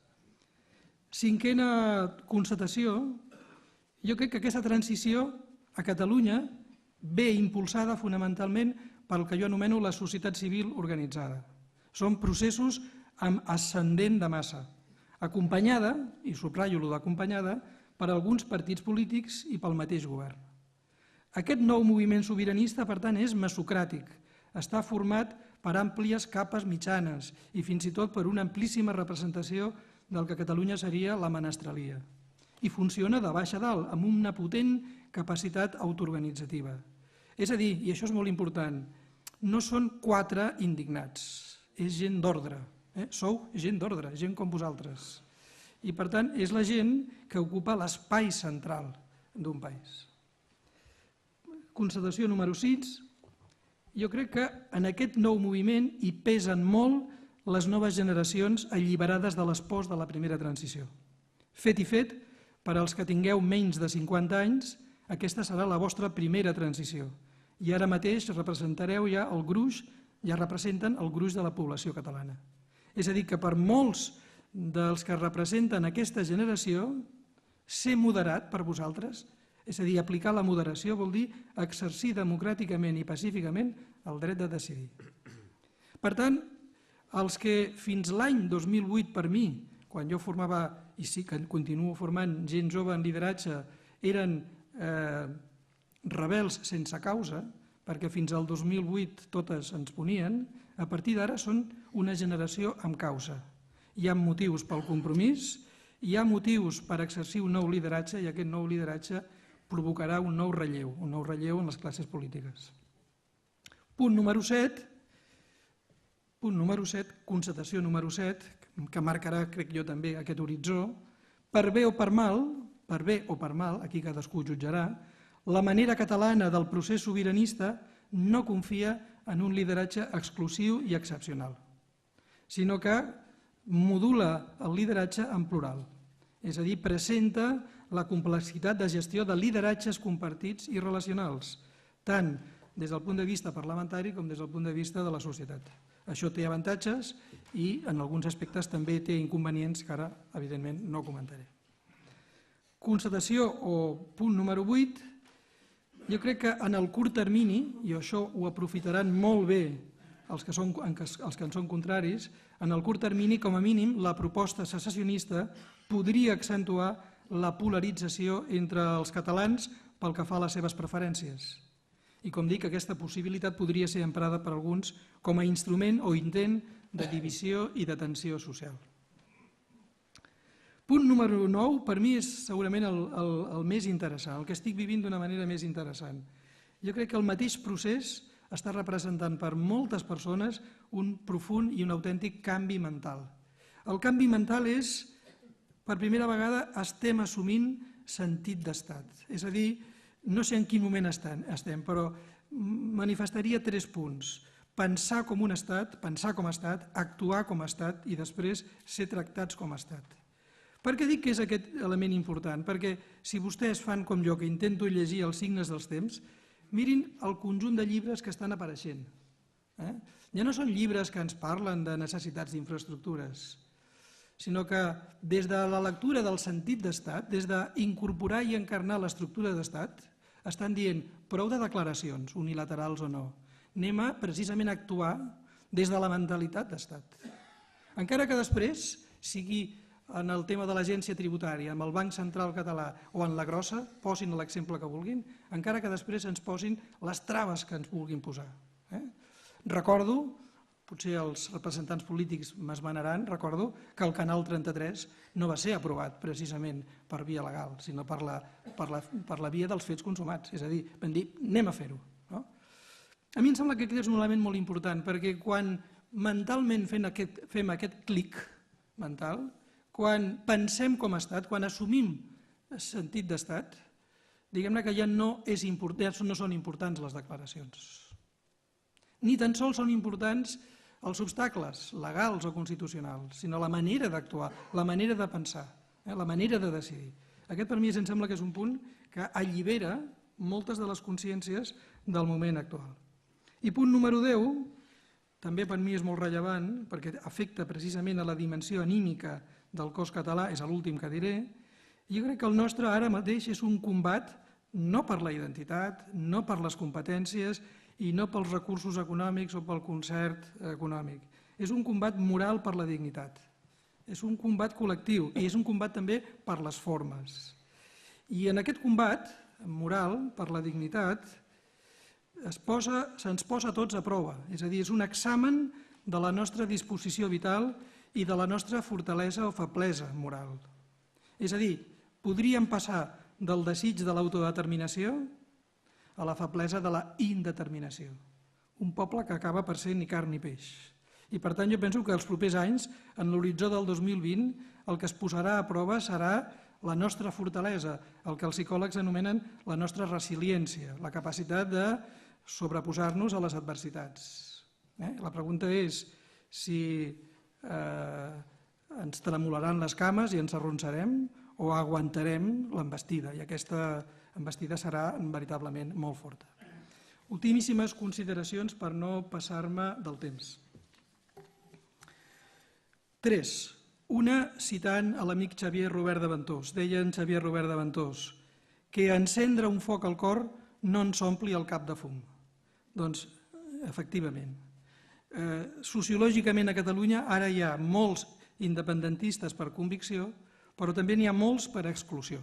Cinquena constatació, jo crec que aquesta transició a Catalunya ve impulsada fonamentalment pel que jo anomeno la societat civil organitzada. Són processos amb ascendent de massa, acompanyada, i subratllo allò d'acompanyada, per alguns partits polítics i pel mateix govern. Aquest nou moviment sobiranista, per tant, és massocràtic, està format per àmplies capes mitjanes i fins i tot per una amplíssima representació del que a Catalunya seria la menestralia. I funciona de baix a dalt, amb una potent capacitat autoorganitzativa. És a dir, i això és molt important, no són 4 indignats, és gent d'ordre, sou gent d'ordre, gent com vosaltres. I per tant és la gent que ocupa l'espai central d'un país. Constatació número 6, jo crec que en aquest nou moviment hi pesen molt les noves generacions alliberades de les pors de la primera transició. Fet i fet, per als que tingueu menys de 50 anys, aquesta serà la vostra primera transició. I ara mateix representareu ja el gruix, ja representen el gruix de la població catalana. És a dir, que per molts dels que representen aquesta generació, ser moderat per vosaltres, és a dir, aplicar la moderació vol dir exercir democràticament i pacíficament el dret de decidir. Per tant, els que fins l'any 2008 per mi, quan jo formava, i sí que continuo formant gent jove en lideratge, eren rebels sense causa, perquè fins al 2008 totes ens ponien, a partir d'ara són una generació amb causa. Hi ha motius pel compromís, hi ha motius per exercir un nou lideratge i aquest nou lideratge provocarà un nou relleu en les classes polítiques. Punt número 7, constatació número 7, que marcarà, crec jo també, aquest horitzó, per bé o per mal, aquí cadascú jutjarà, la manera catalana del procés sobiranista no confia en un lideratge exclusiu i excepcional, sinó que modula el lideratge en plural, és a dir, presenta la complexitat de gestió de lideratges compartits i relacionals, tant des del punt de vista parlamentari com des del punt de vista de la societat. Això té avantatges i en alguns aspectes també té inconvenients que ara, evidentment, no comentaré. Constatació o punt número 8, jo crec que en el curt termini, i això ho aprofitaran molt bé els que en són contraris, en el curt termini, com a mínim, la proposta secessionista podria accentuar la polarització entre els catalans pel que fa a les seves preferències. I com dic, aquesta possibilitat podria ser emprada per alguns com a instrument o intent de divisió i de tensió social. Punt número 9, per mi és segurament el més interessant, el que estic vivint d'una manera més interessant. Jo crec que el mateix procés està representant per moltes persones un profund i un autèntic canvi mental. El canvi mental és, per primera vegada, estem assumint sentit d'estat. És a dir, no sé en quin moment estem, però manifestaria 3 punts. Pensar com un estat, pensar com a estat, actuar com a estat i després ser tractats com a estat. Per què dic que és aquest element important? Perquè si vostès fan com jo, que intento llegir els signes dels temps, mirin el conjunt de llibres que estan apareixent. Ja no són llibres que ens parlen de necessitats d'infraestructures, sinó que des de la lectura del sentit d'estat, des d'incorporar i encarnar l'estructura d'estat, estan dient prou de declaracions, unilaterals o no. Anem a precisament actuar des de la mentalitat d'estat. Encara que després sigui en el tema de l'agència tributària, amb el Banc Central Català o en la grossa, posin l'exemple que vulguin, encara que després ens posin les traves que ens vulguin posar. Recordo, potser els representants polítics m'esmenaran, recordo que el Canal 33 no va ser aprovat precisament per via legal, sinó per la via dels fets consumats. És a dir, vam dir, anem a fer-ho. A mi em sembla que aquest és un element molt important, perquè quan mentalment fem aquest clic mental, quan pensem com a estat, quan assumim sentit d'estat, diguem-ne que ja no són importants les declaracions. Ni tan sols són importants els obstacles legals o constitucionals, sinó la manera d'actuar, la manera de pensar, la manera de decidir. Aquest per mi em sembla que és un punt que allibera moltes de les consciències del moment actual. I punt número 10, també per mi és molt rellevant, perquè afecta precisament a la dimensió anímica del cos català, és l'últim que diré. Jo crec que el nostre ara mateix és un combat no per la identitat, no per les competències i no pels recursos econòmics o pel concert econòmic. És un combat moral per la dignitat. És un combat col·lectiu i és un combat també per les formes. I en aquest combat moral per la dignitat se'ns posa a tots a prova. És a dir, és un examen de la nostra disposició vital i de la nostra fortalesa o feblesa moral. És a dir, podríem passar del desig de l'autodeterminació a la feblesa de la indeterminació. Un poble que acaba per ser ni carn ni peix. I per tant jo penso que els propers anys, en l'horitzó del 2020, el que es posarà a prova serà la nostra fortalesa, el que els psicòlegs anomenen la nostra resiliència, la capacitat de sobreposar-nos a les adversitats. La pregunta és si ens tremolaran les cames i ens arronsarem o aguantarem l'envestida, i aquesta envestida serà veritablement molt forta. Ultimíssimes consideracions per no passar-me del temps. 3. Una citant a l'amic Xavier Robert de Ventós. Deia en Xavier Robert de Ventós que encendre un foc al cor no ens ompli el cap de fum. Doncs, efectivament, sociològicament a Catalunya ara hi ha molts independentistes per convicció, però també n'hi ha molts per exclusió.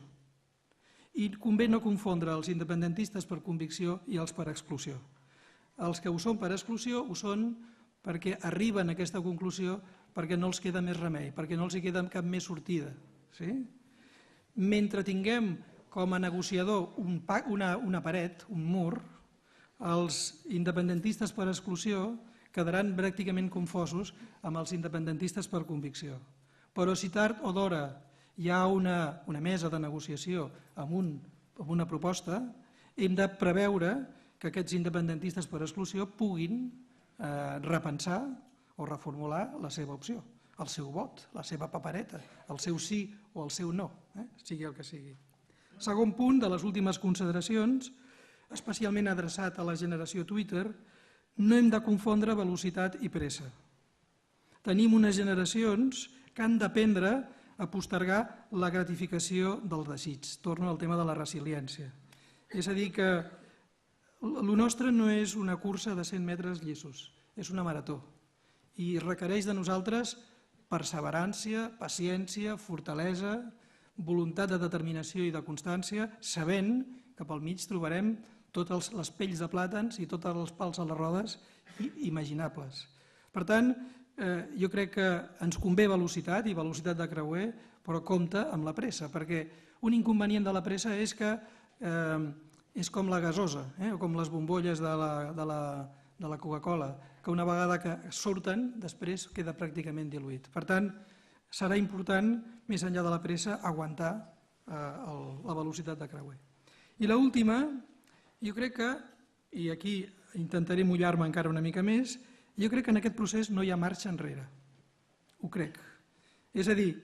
I convé no confondre els independentistes per convicció i els per exclusió. Els que ho són per exclusió ho són perquè arriben a aquesta conclusió perquè no els queda més remei, perquè no els hi queda cap més sortida. Mentre tinguem com a negociador una paret, un mur, els independentistes per exclusió quedaran pràcticament confosos amb els independentistes per convicció. Però si tard o d'hora hi ha una mesa de negociació amb una proposta, hem de preveure que aquests independentistes per exclusió puguin repensar o reformular la seva opció. el seu vot, la seva papereta, el seu sí o el seu no, sigui el que sigui. Segon punt de les últimes consideracions, especialment adreçat a la generació Twitter, no hem de confondre velocitat i pressa. Tenim unes generacions que han d'aprendre a postergar la gratificació del desig. Torno al tema de la resiliència. És a dir, que el nostre no és una cursa de 100 metres llisos, és una marató i requereix de nosaltres perseverància, paciència, fortalesa, voluntat de determinació i de constància, sabent que pel mig trobarem totes les pells de plàtans i tots els pals a les rodes imaginables. Per tant, jo crec que ens convé velocitat i velocitat de creuer, però compte amb la pressa, perquè un inconvenient de la pressa és que és com la gasosa, o com les bombolles de la Coca-Cola, que una vegada que surten, després queda pràcticament diluït. Per tant, serà important, més enllà de la pressa, aguantar la velocitat de creuer. I l'última, jo crec que, i aquí intentaré mullar-me encara una mica més, jo crec que en aquest procés no hi ha marxa enrere. Ho crec. És a dir,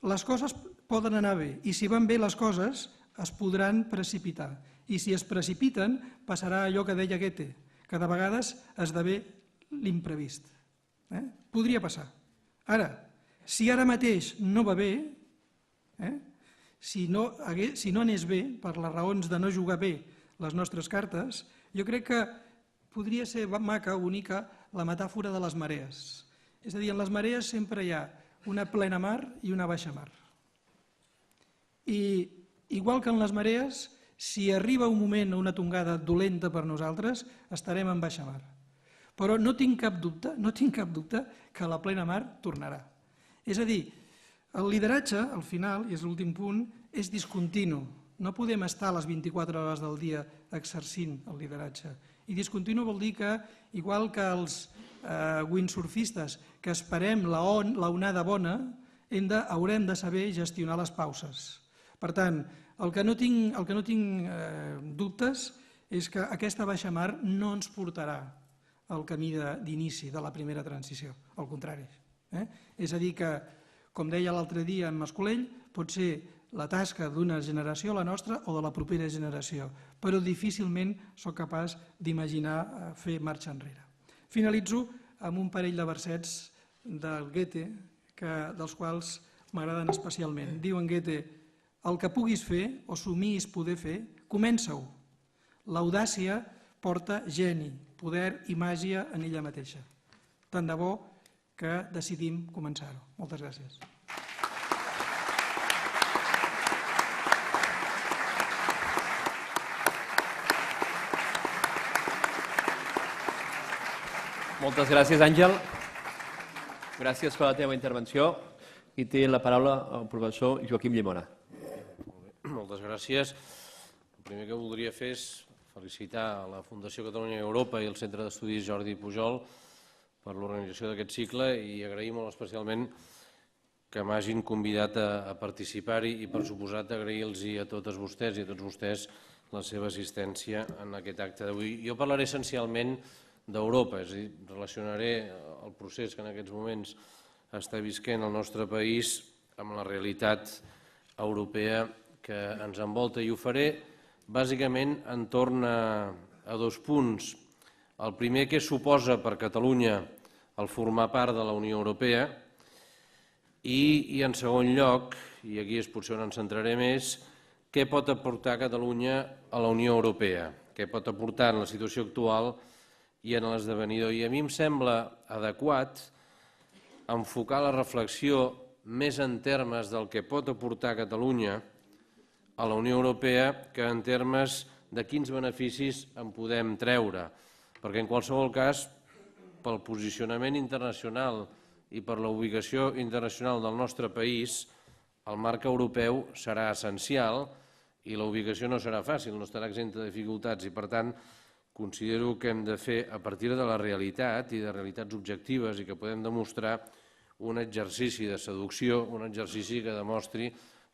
les coses poden anar bé, i si van bé les coses es podran precipitar. I si es precipiten, passarà allò que deia Goethe, que de vegades esdevé l'imprevist. Podria passar. Ara, si ara mateix no va bé, si no anés bé, per les raons de no jugar bé les nostres cartes, jo crec que podria ser maca, bonica, la metàfora de les marees. És a dir, en les marees sempre hi ha una plena mar i una baixa mar. I igual que en les marees, si arriba un moment o una tongada dolenta per nosaltres, estarem en baixa mar. Però no tinc cap dubte que la plena mar tornarà. És a dir, el lideratge, al final, i és l'últim punt, és discontinu. No podem estar les 24 hores del dia exercint el lideratge. I discontinu vol dir que, igual que els windsurfistes, que esperem l'onada bona, haurem de saber gestionar les pauses. Per tant, el que no tinc dubtes és que aquesta baixa mar no ens portarà al camí d'inici de la primera transició, al contrari. És a dir que, com deia l'altre dia en Mascolell, pot ser la tasca d'una generació, la nostra, o de la propera generació, però difícilment soc capaç d'imaginar fer marxa enrere. Finalitzo amb un parell de versets del Goethe, dels quals m'agraden especialment. Diu en Goethe: el que puguis fer o somiïs poder fer, comença-ho. L'audàcia porta geni, poder i màgia en ella mateixa. Tant de bo que decidim començar-ho. Moltes gràcies. Moltes gràcies, Àngel. Gràcies per la teva intervenció. I té la paraula el professor Joaquim Llimona. Moltes gràcies. El primer que voldria fer és felicitar la Fundació Catalunya i Europa i el Centre d'Estudis Jordi Pujol per l'organització d'aquest cicle i agrair molt especialment que m'hagin convidat a participar-hi i, per suposat, agrair-los a totes vostès i a tots vostès la seva assistència en aquest acte d'avui. Jo parlaré essencialment d'Europa, és a dir, relacionaré el procés que en aquests moments està visquent el nostre país amb la realitat europea que ens envolta, i ho faré bàsicament entorn a dos punts. El primer, què suposa per Catalunya el formar part de la Unió Europea, i en segon lloc, i aquí és potser on ens centraré més, què pot aportar Catalunya a la Unió Europea, què pot aportar en la situació actual i en l'esdevenidor. I a mi em sembla adequat enfocar la reflexió més en termes del que pot aportar Catalunya a la Unió Europea que en termes de quins beneficis en podem treure. Perquè en qualsevol cas, pel posicionament internacional i per la ubicació internacional del nostre país, el marc europeu serà essencial i la ubicació no serà fàcil, no estarà exempta de dificultats, i per tant considero que hem de fer, a partir de la realitat i de realitats objectives, i que podem demostrar un exercici de seducció, un exercici que demostri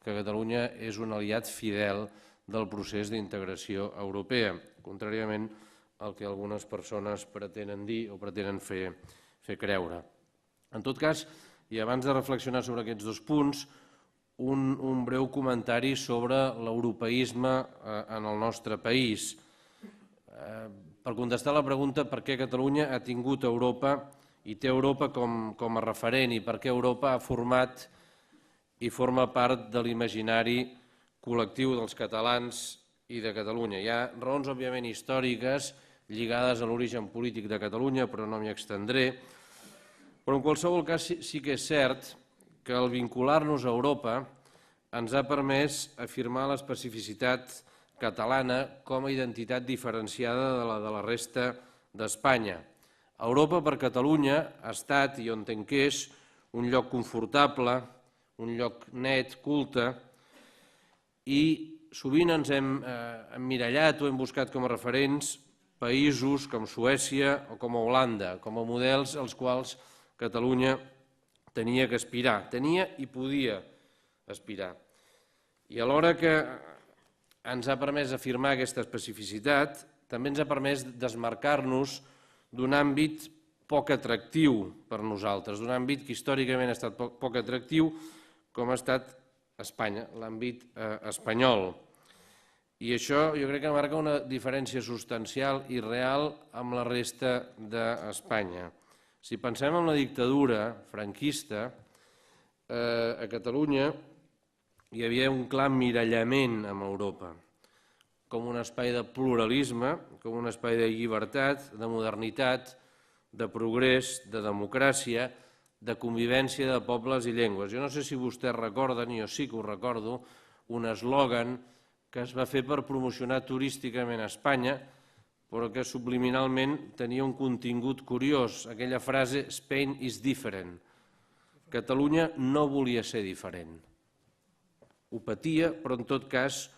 que Catalunya és un aliat fidel del procés d'integració europea, contràriament al que algunes persones pretenen dir o pretenen fer creure. En tot cas, I abans de reflexionar sobre aquests dos punts, un breu comentari sobre l'europeisme en el nostre país. Per contestar la pregunta per què Catalunya ha tingut Europa i té Europa com a referent i per què Europa ha format i forma part de l'imaginari col·lectiu dels catalans i de Catalunya. Hi ha raons, òbviament, històriques lligades a l'origen polític de Catalunya, però no m'hi extendré. Però en qualsevol cas sí que és cert que el vincular-nos a Europa ens ha permès afirmar l'especificitat catalana com a identitat diferenciada de la resta d'Espanya. Europa per Catalunya ha estat, i jo entenc que és, un lloc confortable, un lloc net, culte, i sovint ens hem emmirallat o hem buscat com a referents països com Suècia o com Holanda, com a models als quals Catalunya tenia que aspirar, tenia i podia aspirar. I alhora que ens ha permès afirmar aquesta especificitat, també ens ha permès desmarcar-nos d'un àmbit poc atractiu per nosaltres, d'un àmbit que històricament ha estat poc atractiu, com ha estat Espanya, l'àmbit espanyol. I això jo crec que marca una diferència substancial i real amb la resta d'Espanya. Si pensem en la dictadura franquista, a Catalunya hi havia un clar emmirallament amb Europa, com un espai de pluralisme, com un espai de llibertat, de modernitat, de progrés, de democràcia, de convivència de pobles i llengües. Jo no sé si vostès recorden, jo sí que ho recordo, un eslògan que es va fer per promocionar turísticament a Espanya, però que subliminalment tenia un contingut curiós, aquella frase "Spain is different". Catalunya no volia ser diferent. Ho patia, però en tot cas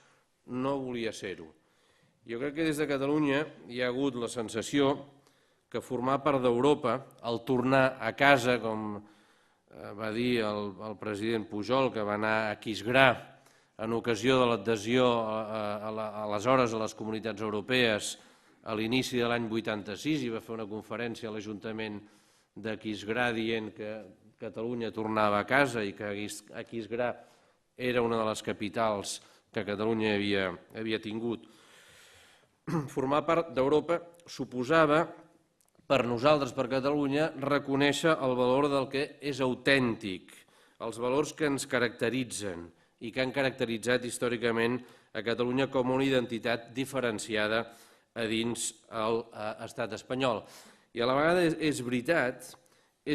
no volia ser-ho. Jo crec que des de Catalunya hi ha hagut la sensació que formar part d'Europa, el tornar a casa, com va dir el president Pujol, que va anar a Aquisgrà en ocasió de l'adhesió aleshores a les comunitats europees a l'inici de l'any 86 i va fer una conferència a l'Ajuntament d'Aquisgrà dient que Catalunya tornava a casa i que Aquisgrà era una de les capitals que Catalunya havia tingut. Formar part d'Europa suposava, per nosaltres, per Catalunya, reconèixer el valor del que és autèntic, els valors que ens caracteritzen i que han caracteritzat històricament a Catalunya com una identitat diferenciada a dins l'estat espanyol. I a la vegada és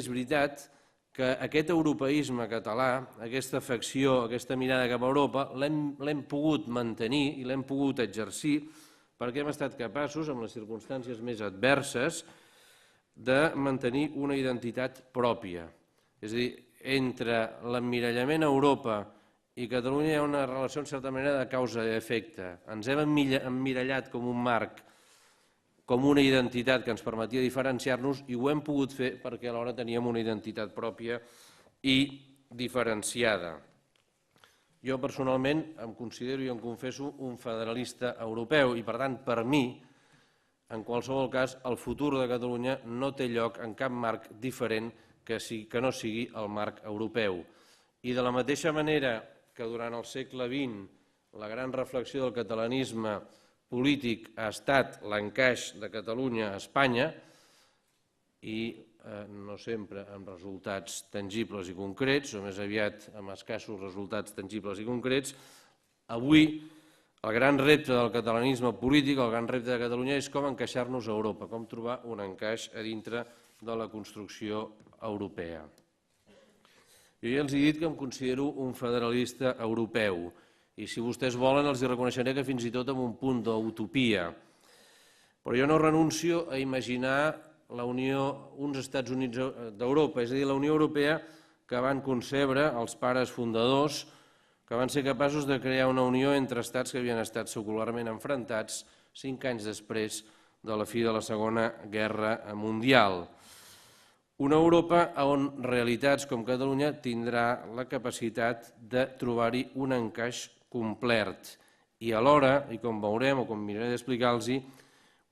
veritat que aquest europeisme català, aquesta afecció, aquesta mirada cap a Europa, l'hem pogut mantenir i l'hem pogut exercir perquè hem estat capaços, en les circumstàncies més adverses, de mantenir una identitat pròpia. És a dir, entre l'emmirallament a Europa i Catalunya hi ha una relació, en certa manera, de causa i efecte. Ens hem emmirallat com un marc, com una identitat que ens permetia diferenciar-nos i ho hem pogut fer perquè alhora teníem una identitat pròpia i diferenciada. Jo personalment em considero i em confesso un federalista europeu i, per tant, per mi, en qualsevol cas, el futur de Catalunya no té lloc en cap marc diferent que no sigui el marc europeu. I de la mateixa manera que durant el segle XX la gran reflexió del catalanisme polític ha estat l'encaix de Catalunya a Espanya i no sempre amb resultats tangibles i concrets, o més aviat amb escassos resultats tangibles i concrets, avui el gran repte del catalanisme polític, el gran repte de Catalunya és com encaixar-nos a Europa, com trobar un encaix a dintre de la construcció europea. Jo ja els he dit que em considero un federalista europeu i si vostès volen els reconeixeré que fins i tot amb un punt d'utopia. Però jo no renuncio a imaginar la Unió, uns Estats Units d'Europa, és a dir, la Unió Europea que van concebre els pares fundadors, que van ser capaços de crear una unió entre estats que havien estat secularment enfrontats 5 anys després de la fi de la Segona Guerra Mundial. Una Europa on realitats com Catalunya tindrà la capacitat de trobar-hi un encaix complet i alhora, i com veurem o com miraré d'explicar-los,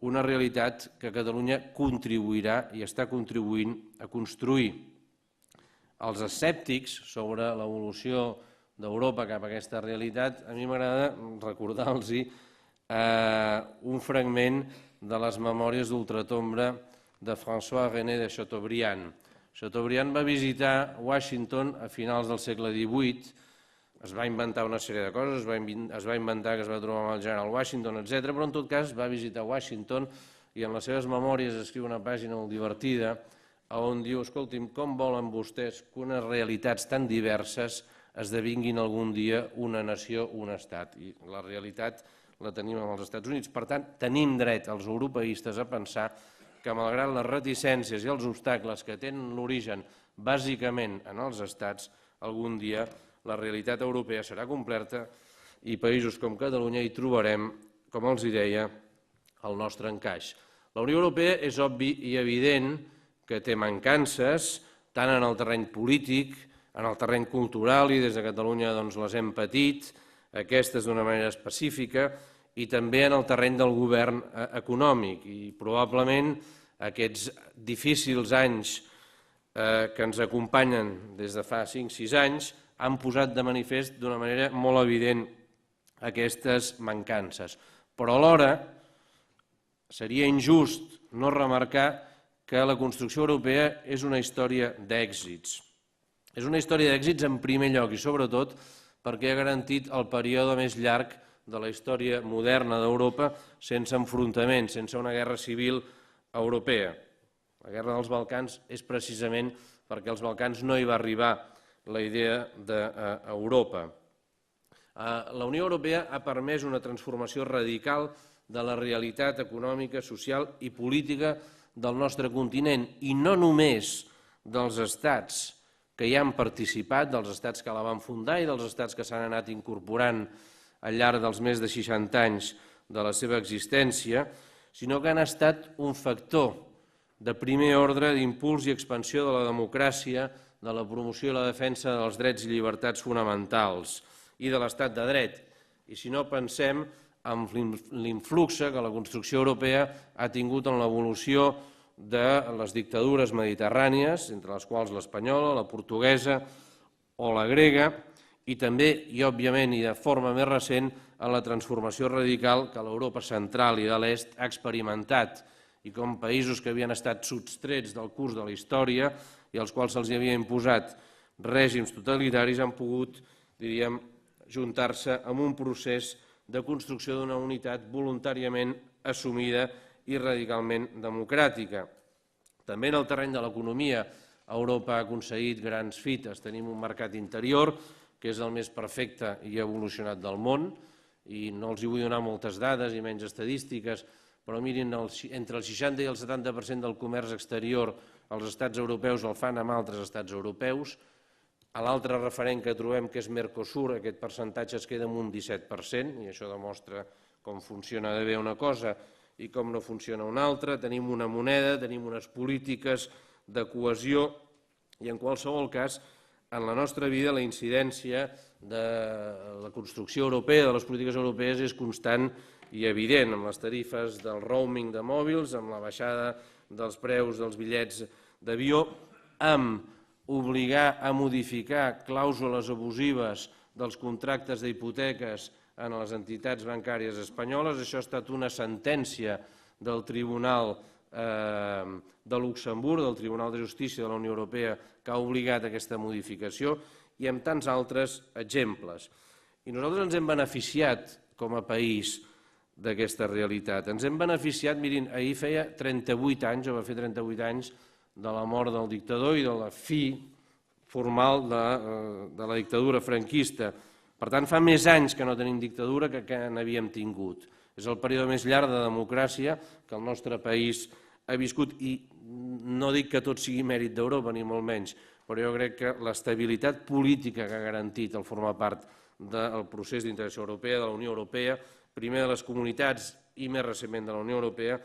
una realitat que Catalunya contribuirà i està contribuint a construir. als escèptics sobre l'evolució d'Europa cap a aquesta realitat, a mi m'agrada recordar-los un fragment de les memòries d'ultratomba de François-René de Chateaubriand. Chateaubriand va visitar Washington a finals del segle XVIII, es va inventar una sèrie de coses, es va inventar que es va trobar amb el general Washington, etc. Però en tot cas va visitar Washington i en les seves memòries escriu una pàgina molt divertida on diu, escolti'm, com volen vostès que unes realitats tan diverses esdevinguin algun dia una nació, un estat? I la realitat la tenim amb els Estats Units. Per tant, tenim dret els europeistes a pensar que malgrat les reticències i els obstacles que tenen l'origen bàsicament en els estats, algun dia la realitat europea serà completa i països com Catalunya hi trobarem, com els deia, el nostre encaix. La Unió Europea és obvi i evident que té mancances, tant en el terreny polític, en el terreny cultural, i des de Catalunya les hem patit, aquestes d'una manera específica, i també en el terreny del govern econòmic. I probablement aquests difícils anys que ens acompanyen des de fa 5-6 anys han posat de manifest d'una manera molt evident aquestes mancances. Però alhora seria injust no remarcar que la construcció europea és una història d'èxits. És una història d'èxits en primer lloc i sobretot perquè ha garantit el període més llarg de la història moderna d'Europa sense enfrontaments, sense una guerra civil europea. La guerra dels Balcans és precisament perquè als Balcans no hi va arribar la idea d'Europa. La Unió Europea ha permès una transformació radical de la realitat econòmica, social i política del nostre continent, i no només dels estats que hi han participat, dels estats que la van fundar i dels estats que s'han anat incorporant al llarg dels més de 60 anys de la seva existència, sinó que han estat un factor de primer ordre d'impuls i expansió de la democràcia, de la promoció i la defensa dels drets i llibertats fonamentals i de l'estat de dret. I si no pensem en l'influx que la construcció europea ha tingut en l'evolució de les dictadures mediterrànies, entre les quals l'espanyola, la portuguesa o la grega, i també, i òbviament i de forma més recent, en la transformació radical que l'Europa central i de l'est ha experimentat, i com països que havien estat sostrets del curs de la història i als quals se'ls havia imposat règims totalitaris han pogut, diríem, juntar-se en un procés de construcció d'una unitat voluntàriament assumida i radicalment democràtica. També en el terreny de l'economia, Europa ha aconseguit grans fites. Tenim un mercat interior que és el més perfecte i evolucionat del món, i no els hi vull donar moltes dades i menys estadístiques, però mirin, entre el 60 i el 70% del comerç exterior els estats europeus el fan amb altres estats europeus. A l'altre referent que trobem, que és Mercosur, aquest percentatge es queda en un 17%, i això demostra com funciona de bé una cosa i com no funciona una altra. Tenim una moneda, tenim unes polítiques de cohesió, i en qualsevol cas, en la nostra vida la incidència de la construcció europea, de les polítiques europees, és constant i evident, amb les tarifes del roaming de mòbils, amb la baixada dels preus dels bitllets d'avió, amb obligar a modificar clàusules abusives dels contractes d'hipoteques en les entitats bancàries espanyoles. Això ha estat una sentència del Tribunal de Luxemburg, del Tribunal de Justícia de la Unió Europea, que ha obligat aquesta modificació, i amb tants altres exemples. I nosaltres ens hem beneficiat com a país d'aquesta realitat. Ens hem beneficiat, mirin, ahir feia 38 anys, o va fer 38 anys, de la mort del dictador i de la fi formal de la dictadura franquista. Per tant, fa més anys que no tenim dictadura que n'havíem tingut. És el període més llarg de democràcia que el nostre país ha viscut, i no dic que tot sigui mèrit d'Europa, ni molt menys, però jo crec que l'estabilitat política que ha garantit el formar part del procés d'integració europea, de la Unió Europea, primer de les comunitats i més recentment de la Unió Europea,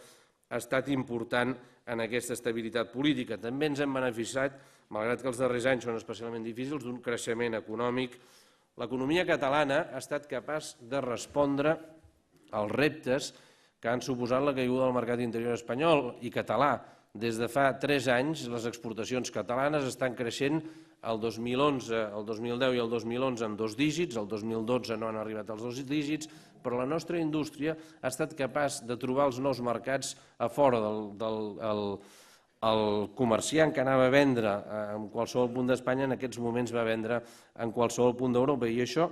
ha estat important en aquesta estabilitat política. També ens hem beneficiat, malgrat que els darrers anys són especialment difícils, d'un creixement econòmic. L'economia catalana ha estat capaç de respondre als reptes que han suposat la caiguda del mercat interior espanyol i català Des de fa 3 anys, les exportacions catalanes estan creixent el 2011, el 2010 i el 2011 en 2 dígits, el 2012 no han arribat als 2 dígits, però la nostra indústria ha estat capaç de trobar els nous mercats a fora el comerciant que anava a vendre en qualsevol punt d'Espanya en aquests moments va vendre en qualsevol punt d'Europa, i això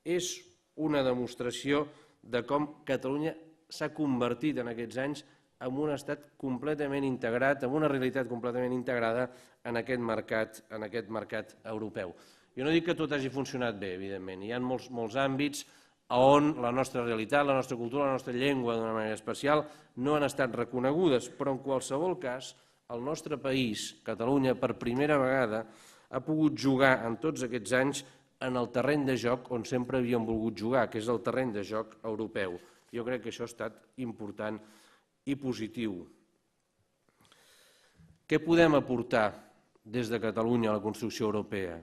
és una demostració de com Catalunya s'ha convertit en aquests anys en un estat completament integrat, en una realitat completament integrada en aquest mercat europeu. Jo no dic que tot hagi funcionat bé, evidentment. Hi ha molts àmbits on la nostra realitat, la nostra cultura, la nostra llengua d'una manera especial no han estat reconegudes, però en qualsevol cas el nostre país, Catalunya, per primera vegada ha pogut jugar en tots aquests anys en el terreny de joc on sempre havíem volgut jugar, que és el terreny de joc europeu. Jo crec que això ha estat important i positiu. Què podem aportar des de Catalunya a la construcció europea?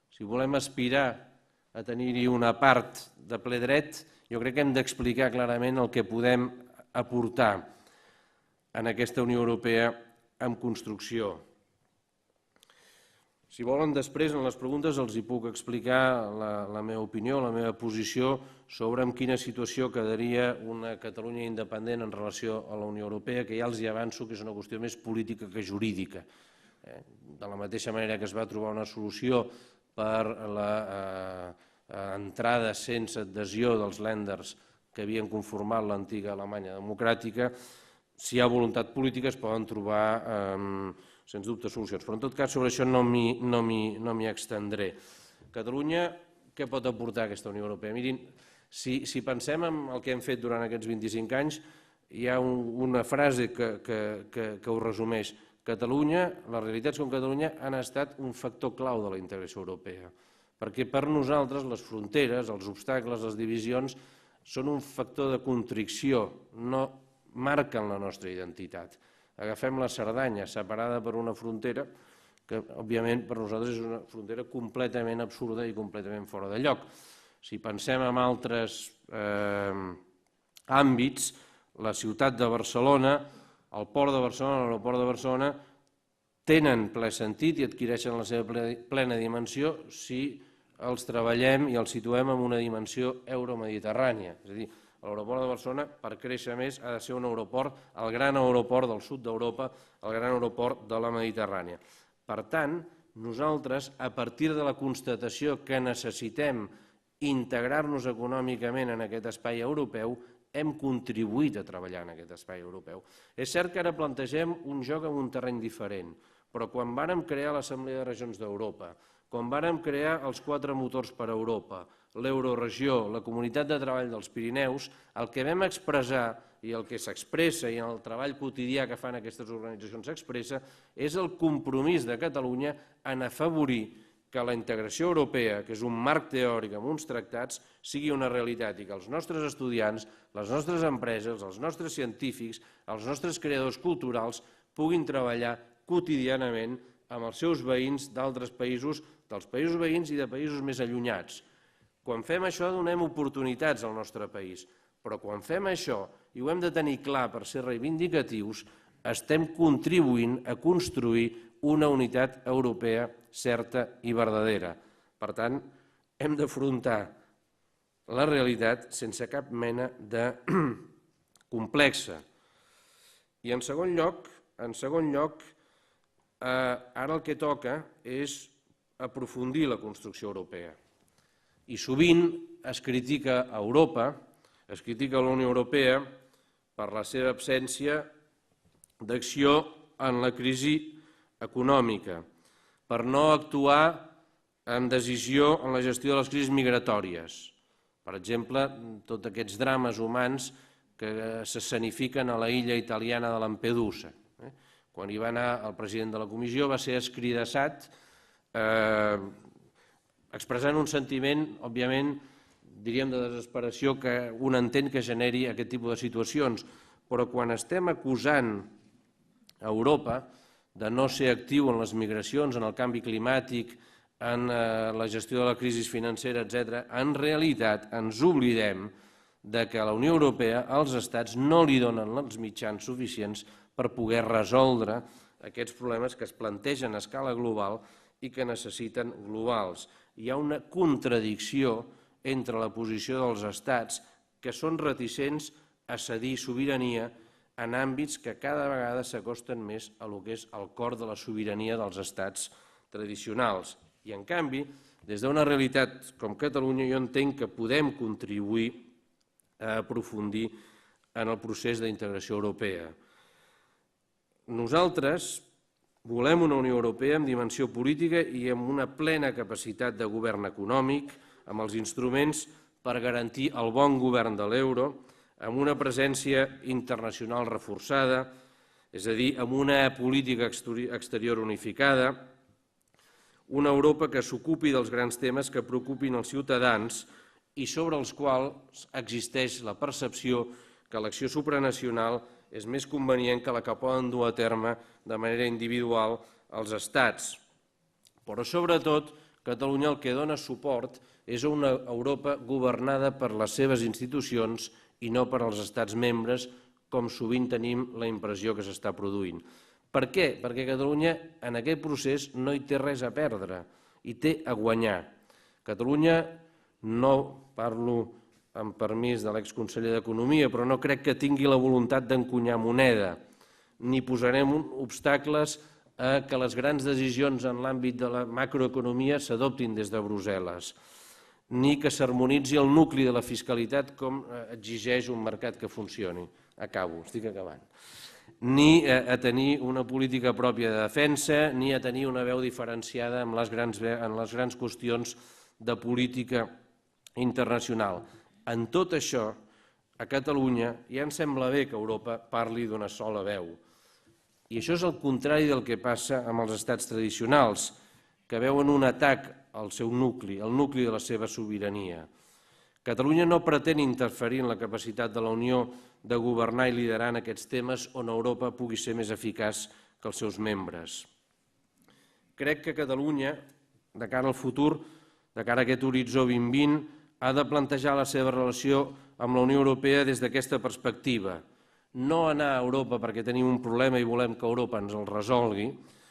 Si volem aspirar a tenir-hi una part de ple dret, jo crec que hem d'explicar clarament el que podem aportar en aquesta Unió Europea en construcció. Si volen, després, en les preguntes, els hi puc explicar la meva opinió, la meva posició sobre en quina situació quedaria una Catalunya independent en relació a la Unió Europea, que ja els hi avanço que és una qüestió més política que jurídica. De la mateixa manera que es va trobar una solució per l'entrada sense adhesió dels lènders que havien conformat l'antiga Alemanya democràtica, si hi ha voluntat política es poden trobar sens dubte solucions, però en tot cas sobre això no m'hi extendré. Catalunya, què pot aportar aquesta Unió Europea? Mirin, si pensem en el que hem fet durant aquests 25 anys, hi ha una frase que ho resumeix. Catalunya, les realitats com Catalunya han estat un factor clau de la integració europea, perquè per nosaltres les fronteres, els obstacles, les divisions són un factor de contricció, no marquen la nostra identitat. Agafem la Cerdanya, separada per una frontera que, òbviament, per nosaltres és una frontera completament absurda i completament fora de lloc. Si pensem en altres àmbits, la ciutat de Barcelona, el port de Barcelona, l'aeroport de Barcelona, tenen ple sentit i adquireixen la seva plena dimensió si els treballem i els situem en una dimensió euromediterrània. És a dir, l'aeroport de Barcelona, per créixer més, ha de ser un aeroport, el gran aeroport del sud d'Europa, el gran aeroport de la Mediterrània. Per tant, nosaltres, a partir de la constatació que necessitem integrar-nos econòmicament en aquest espai europeu, hem contribuït a treballar en aquest espai europeu. És cert que ara plantegem un joc en un terreny diferent, però quan vàrem crear l'Assemblea de Regions d'Europa, quan vàrem crear els 4 motors per a Europa, l'Euroregió, la Comunitat de Treball dels Pirineus, el que vam expressar i el que s'expressa i en el treball quotidià que fan aquestes organitzacions s'expressa és el compromís de Catalunya en afavorir que la integració europea, que és un marc teòric amb uns tractats, sigui una realitat i que els nostres estudiants, les nostres empreses, els nostres científics, els nostres creadors culturals puguin treballar quotidianament amb els seus veïns d'altres països, dels països veïns i de països més allunyats. Quan fem això donem oportunitats al nostre país, però quan fem això, i ho hem de tenir clar per ser reivindicatius, estem contribuint a construir una unitat europea certa i verdadera. Per tant, hem d'afrontar la realitat sense cap mena de complexa. I en segon lloc, ara el que toca és aprofundir la construcció europea. I sovint es critica a Europa, es critica a la Unió Europea per la seva absència d'acció en la crisi econòmica, per no actuar amb decisió en la gestió de les crisis migratòries. Per exemple, tots aquests drames humans que s'escenifiquen a la illa italiana de Lampedusa. Quan hi va anar el president de la comissió va ser escridassat expressant un sentiment, òbviament, diríem de desesperació que un entén que generi aquest tipus de situacions, però quan estem acusant a Europa de no ser actiu en les migracions, en el canvi climàtic, en la gestió de la crisi financera, etc., en realitat ens oblidem que a la Unió Europea els estats no li donen els mitjans suficients per poder resoldre aquests problemes que es plantegen a escala global i que necessiten globals. Hi ha una contradicció entre la posició dels estats que són reticents a cedir sobirania en àmbits que cada vegada s'acosten més a lo que és el cor de la sobirania dels estats tradicionals. I, en canvi, des d'una realitat com Catalunya, jo entenc que podem contribuir a aprofundir en el procés d'integració europea. Nosaltres volem una Unió Europea amb dimensió política i amb una plena capacitat de govern econòmic, amb els instruments per garantir el bon govern de l'euro, amb una presència internacional reforçada, és a dir, amb una política exterior unificada, una Europa que s'ocupi dels grans temes que preocupin els ciutadans i sobre els quals existeix la percepció que l'acció supranacional és més convenient que la que poden dur a terme de manera individual els estats. Però, sobretot, Catalunya el que dona suport és a una Europa governada per les seves institucions i no per als estats membres, com sovint tenim la impressió que s'està produint. Per què? Perquè Catalunya en aquest procés no hi té res a perdre, hi té a guanyar. Catalunya, no parlo amb permís de l'exconseller d'Economia, però no crec que tingui la voluntat d'encunyar moneda, ni posarem obstacles a que les grans decisions en l'àmbit de la macroeconomia s'adoptin des de Brussel·les, ni que s'harmonitzi el nucli de la fiscalitat com exigeix un mercat que funcioni. Acabo, estic acabant. Ni a tenir una política pròpia de defensa, ni a tenir una veu diferenciada en les grans qüestions de política internacional. En tot això, a Catalunya ja ens sembla bé que Europa parli d'una sola veu. I això és el contrari del que passa amb els estats tradicionals, que veuen un atac al seu nucli, al nucli de la seva sobirania. Catalunya no pretén interferir en la capacitat de la Unió de governar i liderar en aquests temes on Europa pugui ser més eficaç que els seus membres. Crec que Catalunya, de cara al futur, de cara a aquest horitzó 2020, ha de plantejar la seva relació amb la Unió Europea des d'aquesta perspectiva. No anar a Europa perquè tenim un problema i volem que Europa ens el resolgui,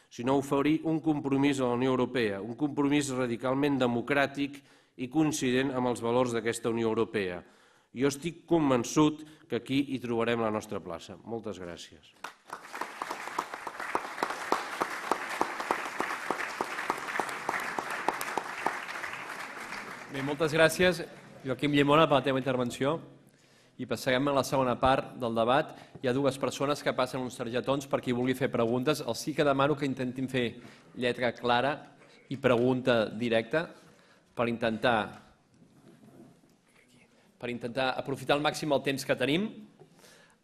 sinó oferir un compromís a la Unió Europea, un compromís radicalment democràtic i coincident amb els valors d'aquesta Unió Europea. Jo estic convençut que aquí hi trobarem la nostra plaça. Moltes gràcies. Bé, moltes gràcies, Joaquim Llimona, per la teva intervenció. I passarem a la segona part del debat. Hi ha dues persones que passen uns targetons per qui vulgui fer preguntes. Els sí que demano que intentin fer lletra clara i pregunta directa per intentar aprofitar al màxim el temps que tenim.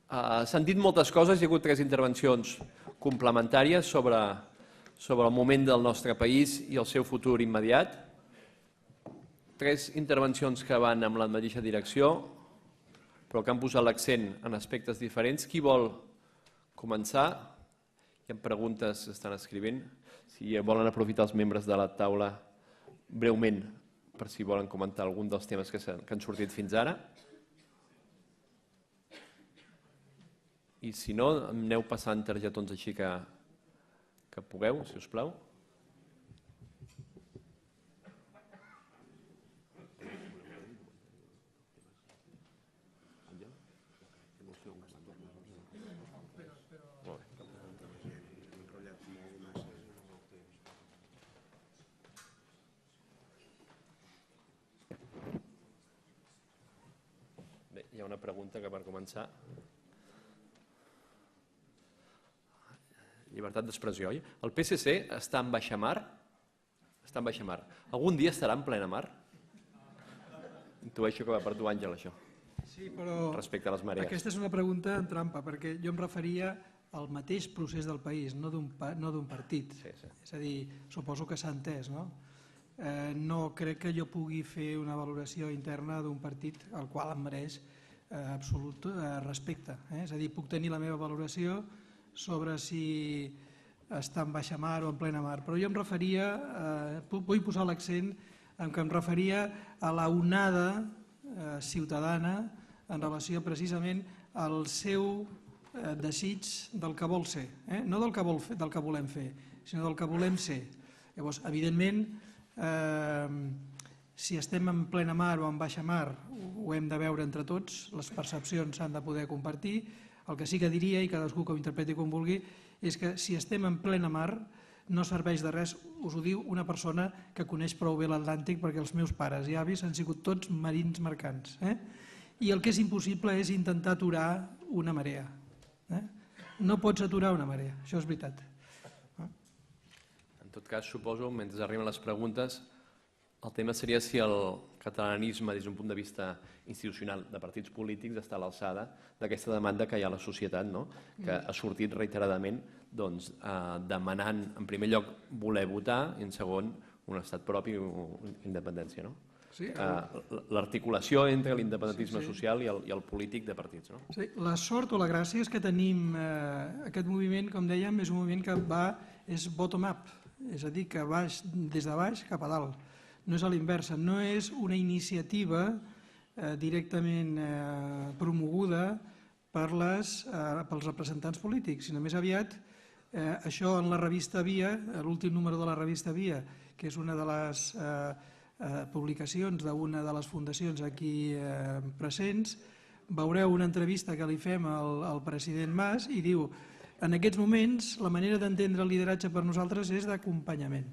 S'han dit moltes coses, hi ha hagut 3 intervencions complementàries sobre el moment del nostre país i el seu futur immediat. 3 intervencions que van en la mateixa direcció, però que han posat l'accent en aspectes diferents. Qui vol començar? Hi ha preguntes que estan escrivint. Si volen aprofitar els membres de la taula breument per si volen comentar algun dels temes que han sortit fins ara. I si no, aneu passant targetons així que pugueu, si us plau. Hi ha una pregunta que per començar. Llibertat d'expressió, oi? El PSC està en baixa mar? Està en baixa mar. Algun dia estarà en plena mar? Intueixo que va per tu, Àngel, això. Sí, però respecte a les marees. Aquesta és una pregunta en trampa, perquè jo em referia al mateix procés del país, no d'un partit. És a dir, suposo que s'ha entès, no? No crec que jo pugui fer una valoració interna d'un partit al qual em mereix absolut respecte. És a dir, puc tenir la meva valoració sobre si està en baixa mar o en plena mar, però jo em referia, vull posar l'accent en què em referia a la onada ciutadana en relació precisament al seu desig del que vol ser, no del que volem fer, sinó del que volem ser. Llavors, evidentment, si estem en plena mar o en baixa mar, ho hem de veure entre tots, les percepcions s'han de poder compartir. El que sí que diria, i cadascú que ho interpreti com vulgui, és que si estem en plena mar no serveix de res, us ho diu una persona que coneix prou bé l'Atlàntic perquè els meus pares i avis han sigut tots marins mercants. I el que és impossible és intentar aturar una marea. No pots aturar una marea, això és veritat. En tot cas, suposo, mentre arriben les preguntes, el tema seria si el catalanisme, des d'un punt de vista institucional de partits polítics, està a l'alçada d'aquesta demanda que hi ha a la societat, que ha sortit reiteradament demanant, en primer lloc, voler votar i, en segon, un estat propi o independència. L'articulació entre l'independentisme social i el polític de partits. La sort o la gràcia és que tenim aquest moviment, com dèiem, és un moviment que és bottom-up, és a dir, que va des de baix cap a dalt. No és a l'inversa, no és una iniciativa directament promoguda pels representants polítics, sinó més aviat això en la revista Via, l'últim número de la revista Via, que és una de les publicacions d'una de les fundacions aquí presents, veureu una entrevista que li fem al president Mas i diu: en aquests moments la manera d'entendre el lideratge per nosaltres és d'acompanyament.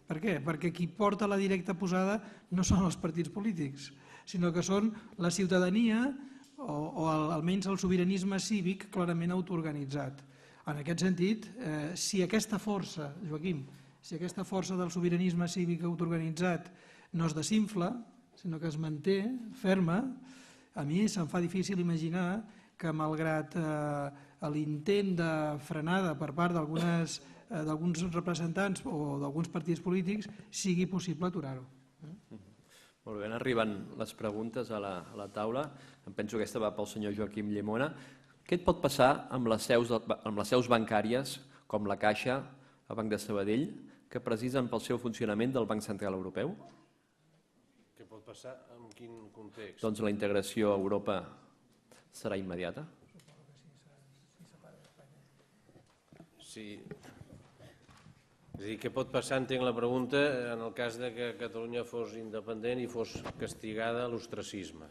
Per què? Perquè qui porta la directa posada no són els partits polítics, sinó que són la ciutadania o almenys el sobiranisme cívic clarament autoorganitzat. En aquest sentit, si aquesta força, Joaquim, si aquesta força del sobiranisme cívic autoorganitzat no es desinfla, sinó que es manté ferma, a mi se'm fa difícil imaginar que malgrat l'intent de frenada per part d'alguns representants o d'alguns partits polítics sigui possible aturar-ho. Molt bé, arriben les preguntes a la taula. Em penso que aquesta va pel senyor Joaquim Llimona. Què et pot passar amb les seus bancàries, com la Caixa, el Banc de Sabadell, que precisen pel seu funcionament del Banc Central Europeu? Què pot passar? En quin context? Doncs la integració a Europa serà immediata? Sí. És a dir, què pot passar, entenc la pregunta, en el cas que Catalunya fos independent i fos castigada a l'ostracisme.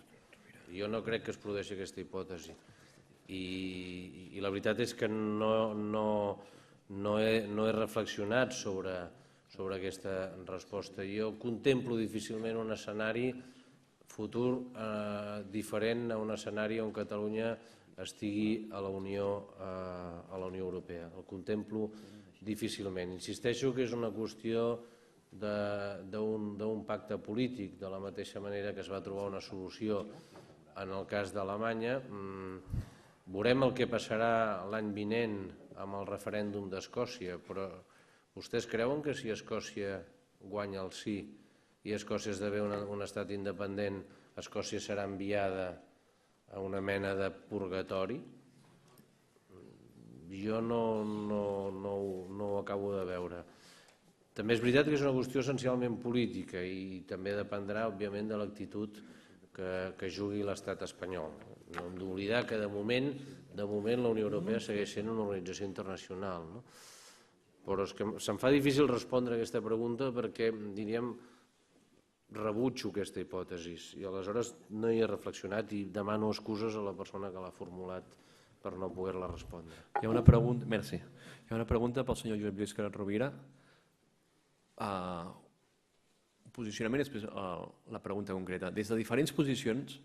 Jo no crec que es produeixi aquesta hipòtesi. I la veritat és que no he reflexionat sobre aquesta resposta. Jo contemplo difícilment un escenari futur diferent a un escenari on Catalunya estigui a la Unió Europea. El contemplo difícilment. Insisteixo que és una qüestió d'un pacte polític, de la mateixa manera que es va trobar una solució en el cas d'Alemanya. Veurem el que passarà l'any vinent amb el referèndum d'Escòcia, però vostès creuen que si Escòcia guanya el sí i Escòcia esdevé un estat independent, Escòcia serà enviada a una mena de purgatori? Jo no ho acabo de veure. També és veritat que és una qüestió essencialment política i també dependrà, òbviament, de l'actitud que jugui l'estat espanyol. No hem d'oblidar que de moment la Unió Europea segueix sent una organització internacional. Però és que se'm fa difícil respondre a aquesta pregunta perquè, diríem, rebutjo aquesta hipòtesi i aleshores no hi he reflexionat i demano excuses a la persona que l'ha formulat per no poder-la respondre. Hi ha una pregunta, merci. Hi ha una pregunta pel senyor Josep Lluís Carod Rovira. Posicionament, després la pregunta concreta. Des de diferents posicions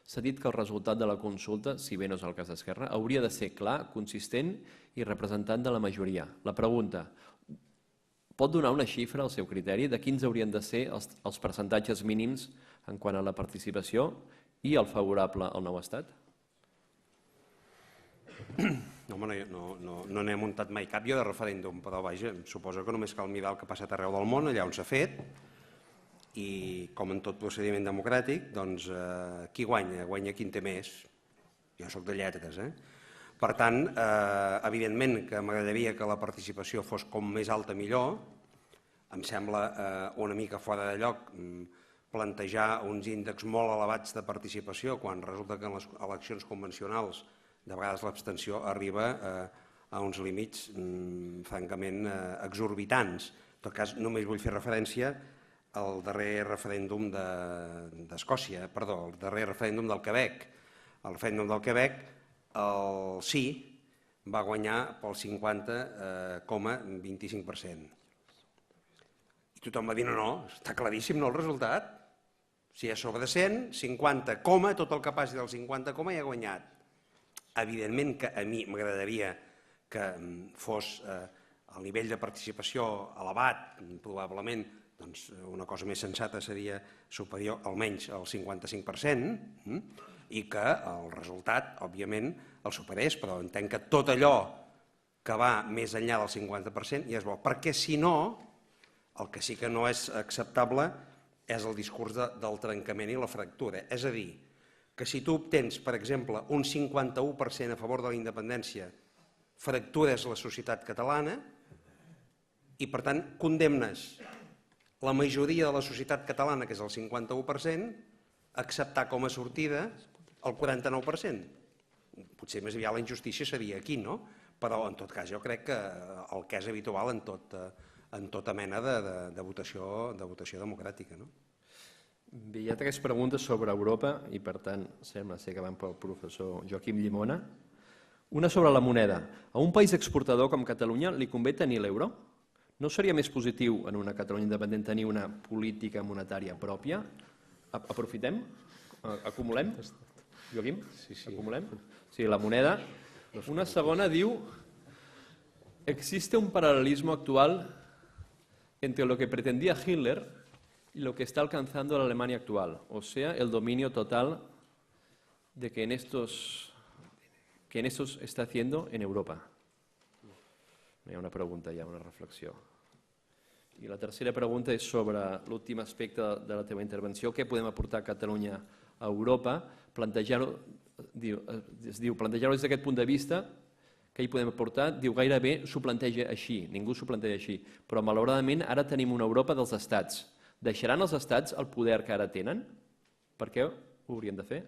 s'ha dit que el resultat de la consulta, si bé no és el cas d'Esquerra, hauria de ser clar, consistent i representant de la majoria. La pregunta: pot donar una xifra al seu criteri de quins haurien de ser els percentatges mínims en quant a la participació i el favorable al nou estat? No n'he muntat mai cap jo de referèndum, però vaja, suposo que només cal mirar el que ha passat arreu del món, allà on s'ha fet, i com en tot procediment democràtic, doncs qui guanya? Guanya qui en té més. Jo soc de lletres, Per tant, evidentment que m'agradaria que la participació fos com més alta millor. Em sembla una mica fora de lloc plantejar uns índexs molt elevats de participació quan resulta que en les eleccions convencionals de vegades l'abstenció arriba a uns límits francament exorbitants. En tot cas, només vull fer referència al darrer referèndum d'Escòcia, perdó, el darrer referèndum del Quebec. El referèndum del Quebec, el sí va guanyar pel 50,25%. I tothom va dir no, està claríssim el resultat. Si és sobre 100, 50, tot el que passi del 50, ja ha guanyat. Evidentment que a mi m'agradaria que fos el nivell de participació elevat, probablement una cosa més sensata seria superior almenys al 55%, i que el resultat, òbviament, el superés, però entenc que tot allò que va més enllà del 50% ja és bo, perquè si no, el que sí que no és acceptable és el discurs del trencament i la fractura. És a dir, que si tu obtens, per exemple, un 51% a favor de la independència, fractures la societat catalana i, per tant, condemnes la majoria de la societat catalana, que és el 51%, a acceptar com a sortida el 49%. Potser més aviat la injustícia seria aquí, no? Però, en tot cas, jo crec que el que és habitual en tota mena de votació democràtica. Bé, hi ha 3 preguntes sobre Europa i, per tant, sembla ser que van pel professor Joaquim Llimona. Una sobre la moneda. A un país exportador com Catalunya li convé tenir l'euro? No seria més positiu en una Catalunya independent tenir una política monetària pròpia? Aprofitem? Acumulem? Joaquim? Acumulem? Sí, la moneda. Una segona diu: existe un paralelismo actual entre lo que pretendía Hitler y lo que está alcanzando la Alemania actual, o sea, el dominio total de que en estos está haciendo en Europa. Hi ha una pregunta ja, una reflexió. I la tercera pregunta és sobre l'últim aspecte de la teva intervenció. Què podem aportar a Catalunya a Europa? Plantejar-ho des d'aquest punt de vista, què hi podem aportar? Diu, gairebé s'ho planteja així, ningú s'ho planteja així, però malauradament ara tenim una Europa dels estats. Deixaran els estats el poder que ara tenen? Per què ho haurien de fer?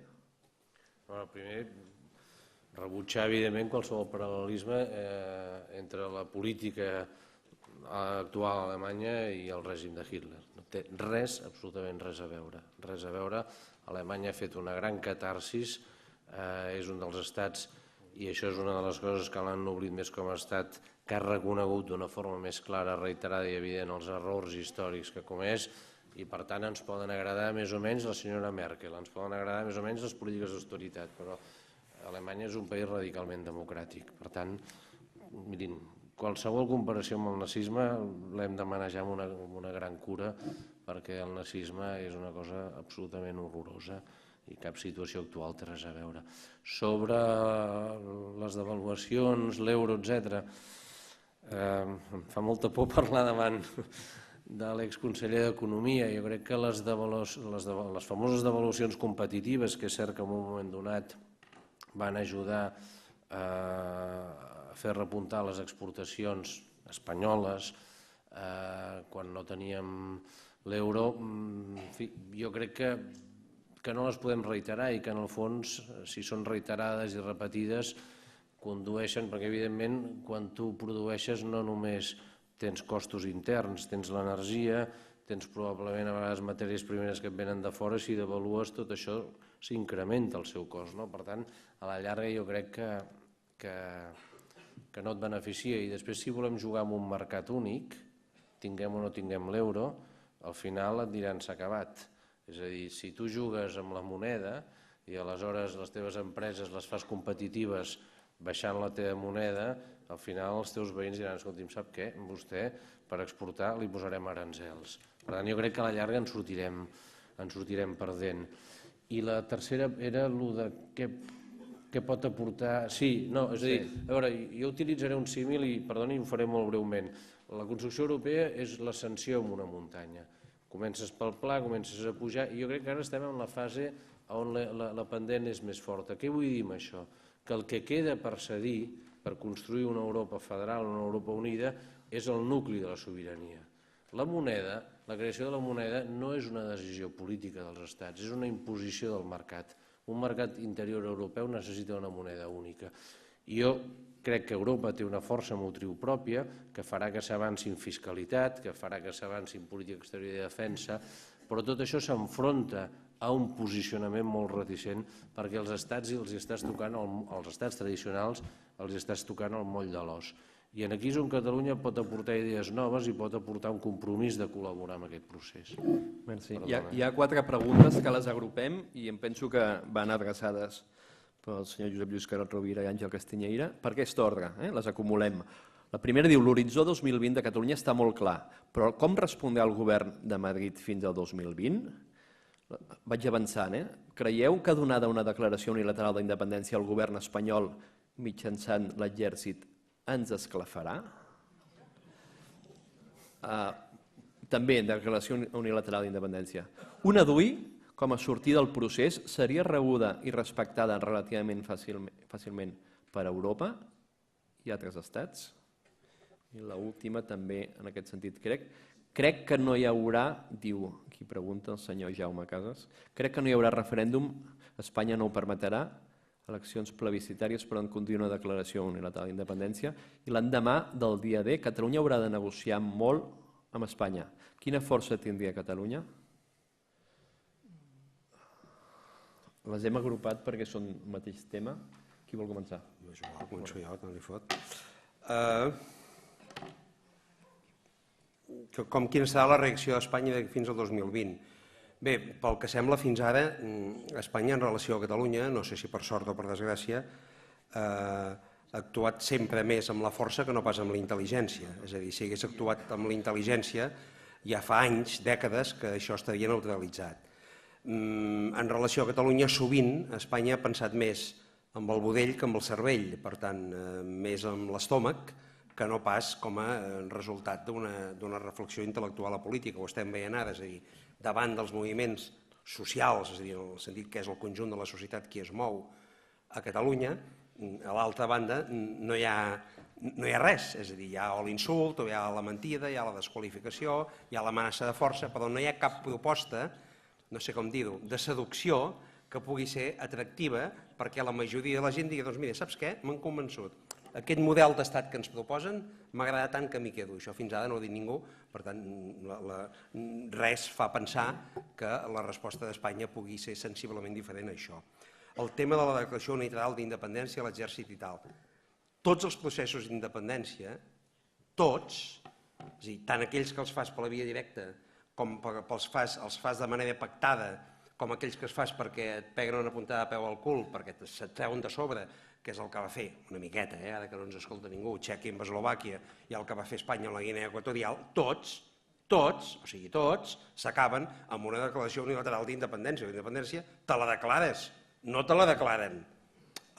Primer, rebutjar, evidentment, qualsevol paral·lelisme entre la política actual a Alemanya i el règim de Hitler. No té res, absolutament res a veure. Res a veure. Alemanya ha fet una gran catarsis, és un dels estats, i això és una de les coses que l'han oblit més com a estat, que ha reconegut d'una forma més clara, reiterada i evident els errors històrics que ha comès, i per tant ens poden agradar més o menys la senyora Merkel, ens poden agradar més o menys les polítiques d'austeritat, però Alemanya és un país radicalment democràtic. Per tant, mirin, qualsevol comparació amb el nazisme l'hem de manejar amb una gran cura, perquè el nazisme és una cosa absolutament horrorosa i cap situació actual té res a veure. Sobre les devaluacions, l'euro, etc., em fa molta por parlar davant de l'exconseller d'Economia. Jo crec que les famoses devaluacions competitives, que és cert que en un moment donat van ajudar a fer repuntar les exportacions espanyoles quan no teníem l'euro, jo crec que no les podem reiterar i que en el fons, si són reiterades i repetides, condueixen, perquè evidentment quan tu produeixes no només tens costos interns, tens l'energia, tens probablement a vegades matèries primeres que et venen de fora, si devalues tot això s'incrementa el seu cost. Per tant, a la llarga jo crec que no et beneficia. I després, si volem jugar en un mercat únic, tinguem o no tinguem l'euro, al final et diran s'ha acabat. És a dir, si tu jugues amb la moneda i aleshores les teves empreses les fas competitives baixant la teva moneda, al final els teus veïns diran, escolti'm, sap què? Vostè per exportar li posarem aranzels. Per tant, jo crec que a la llarga ens sortirem perdent. I la tercera era el de què pot aportar... Sí, no, és a dir, a veure, jo utilitzaré un símil i, perdoni, ho faré molt breument. La construcció europea és l'ascensió en una muntanya. Comences pel pla, comences a pujar, i jo crec que ara estem en la fase on la pendent és més forta. Què vull dir amb això? Que el que queda per cedir, per construir una Europa federal, una Europa unida, és el nucli de la sobirania. La moneda, la creació de la moneda, no és una decisió política dels estats, és una imposició del mercat. Un mercat interior europeu necessita una moneda única. I jo crec que Europa té una força motriu pròpia que farà que s'avanci en fiscalitat, que farà que s'avanci en política exterior i de defensa, però tot això s'enfronta a un posicionament molt reticent perquè els estats tradicionals els estàs tocant el moll de l'os. I aquí és on Catalunya pot aportar idees noves i pot aportar un compromís de col·laborar amb aquest procés. Merci. Hi ha 4 preguntes que les agrupem i em penso que van adreçades pel senyor Josep Lluís Carod Rovira i Àngel Castanyeira. Per aquest ordre, les acumulem. La primera diu, l'horitzó 2020 de Catalunya està molt clar, però com respondrà el govern de Madrid fins al 2020? Vaig avançant. Creieu que donada una declaració unilateral d'independència el govern espanyol mitjançant l'exèrcit ens esclafarà? També declaració unilateral d'independència. Una DUI, com a sortida del procés, seria rebuda i respectada relativament fàcilment per Europa i altres estats? I l'última també, en aquest sentit, crec que no hi haurà, diu qui pregunta, el senyor Jaume Casas, crec que no hi haurà referèndum, Espanya no ho permetrà, eleccions plebiscitàries però en continua declaració unilateral d'independència, i l'endemà del dia D, Catalunya haurà de negociar molt amb Espanya. Quina força tindria Catalunya? Les hem agrupat perquè són el mateix tema. Qui vol començar? Començo jo, tant li fot. Quina serà la reacció d'Espanya fins al 2020? Bé, pel que sembla fins ara, Espanya en relació a Catalunya, no sé si per sort o per desgràcia, ha actuat sempre més amb la força que no pas amb la intel·ligència. És a dir, si hagués actuat amb la intel·ligència, ja fa anys, dècades, que això estaria neutralitzat. En relació a Catalunya, sovint Espanya ha pensat més amb el budell que amb el cervell, per tant, més amb l'estómac que no pas com a resultat d'una reflexió intel·lectual a política. Ho estem veient ara, és a dir, davant dels moviments socials, és a dir, en el sentit que és el conjunt de la societat qui es mou a Catalunya, a l'altra banda no hi ha res, és a dir, hi ha l'insult, hi ha la mentida, hi ha la desqualificació, hi ha l'amenaça de força, però no hi ha cap proposta, no sé com dir-ho, de seducció que pugui ser atractiva perquè la majoria de la gent digui, doncs mira, saps què? M'han convençut. Aquest model d'estat que ens proposen m'agrada tant que m'hi quedo. Això fins ara no ho ha dit ningú, per tant, res fa pensar que la resposta d'Espanya pugui ser sensiblement diferent a això. El tema de la declaració unilateral d'independència, l'exèrcit i tal. Tots els processos d'independència, tots, és a dir, tant aquells que els fas per la via directa com els fas de manera pactada, com aquells que es fas perquè et peguen una puntada de peu al cul, perquè se't treuen de sobre, que és el que va fer, una miqueta, ara que no ens escolta ningú, Txèquia amb Eslovàquia i el que va fer Espanya amb la Guinea Equatorial, tots, s'acaben amb una declaració unilateral d'independència. La independència te la declares, no te la declaren.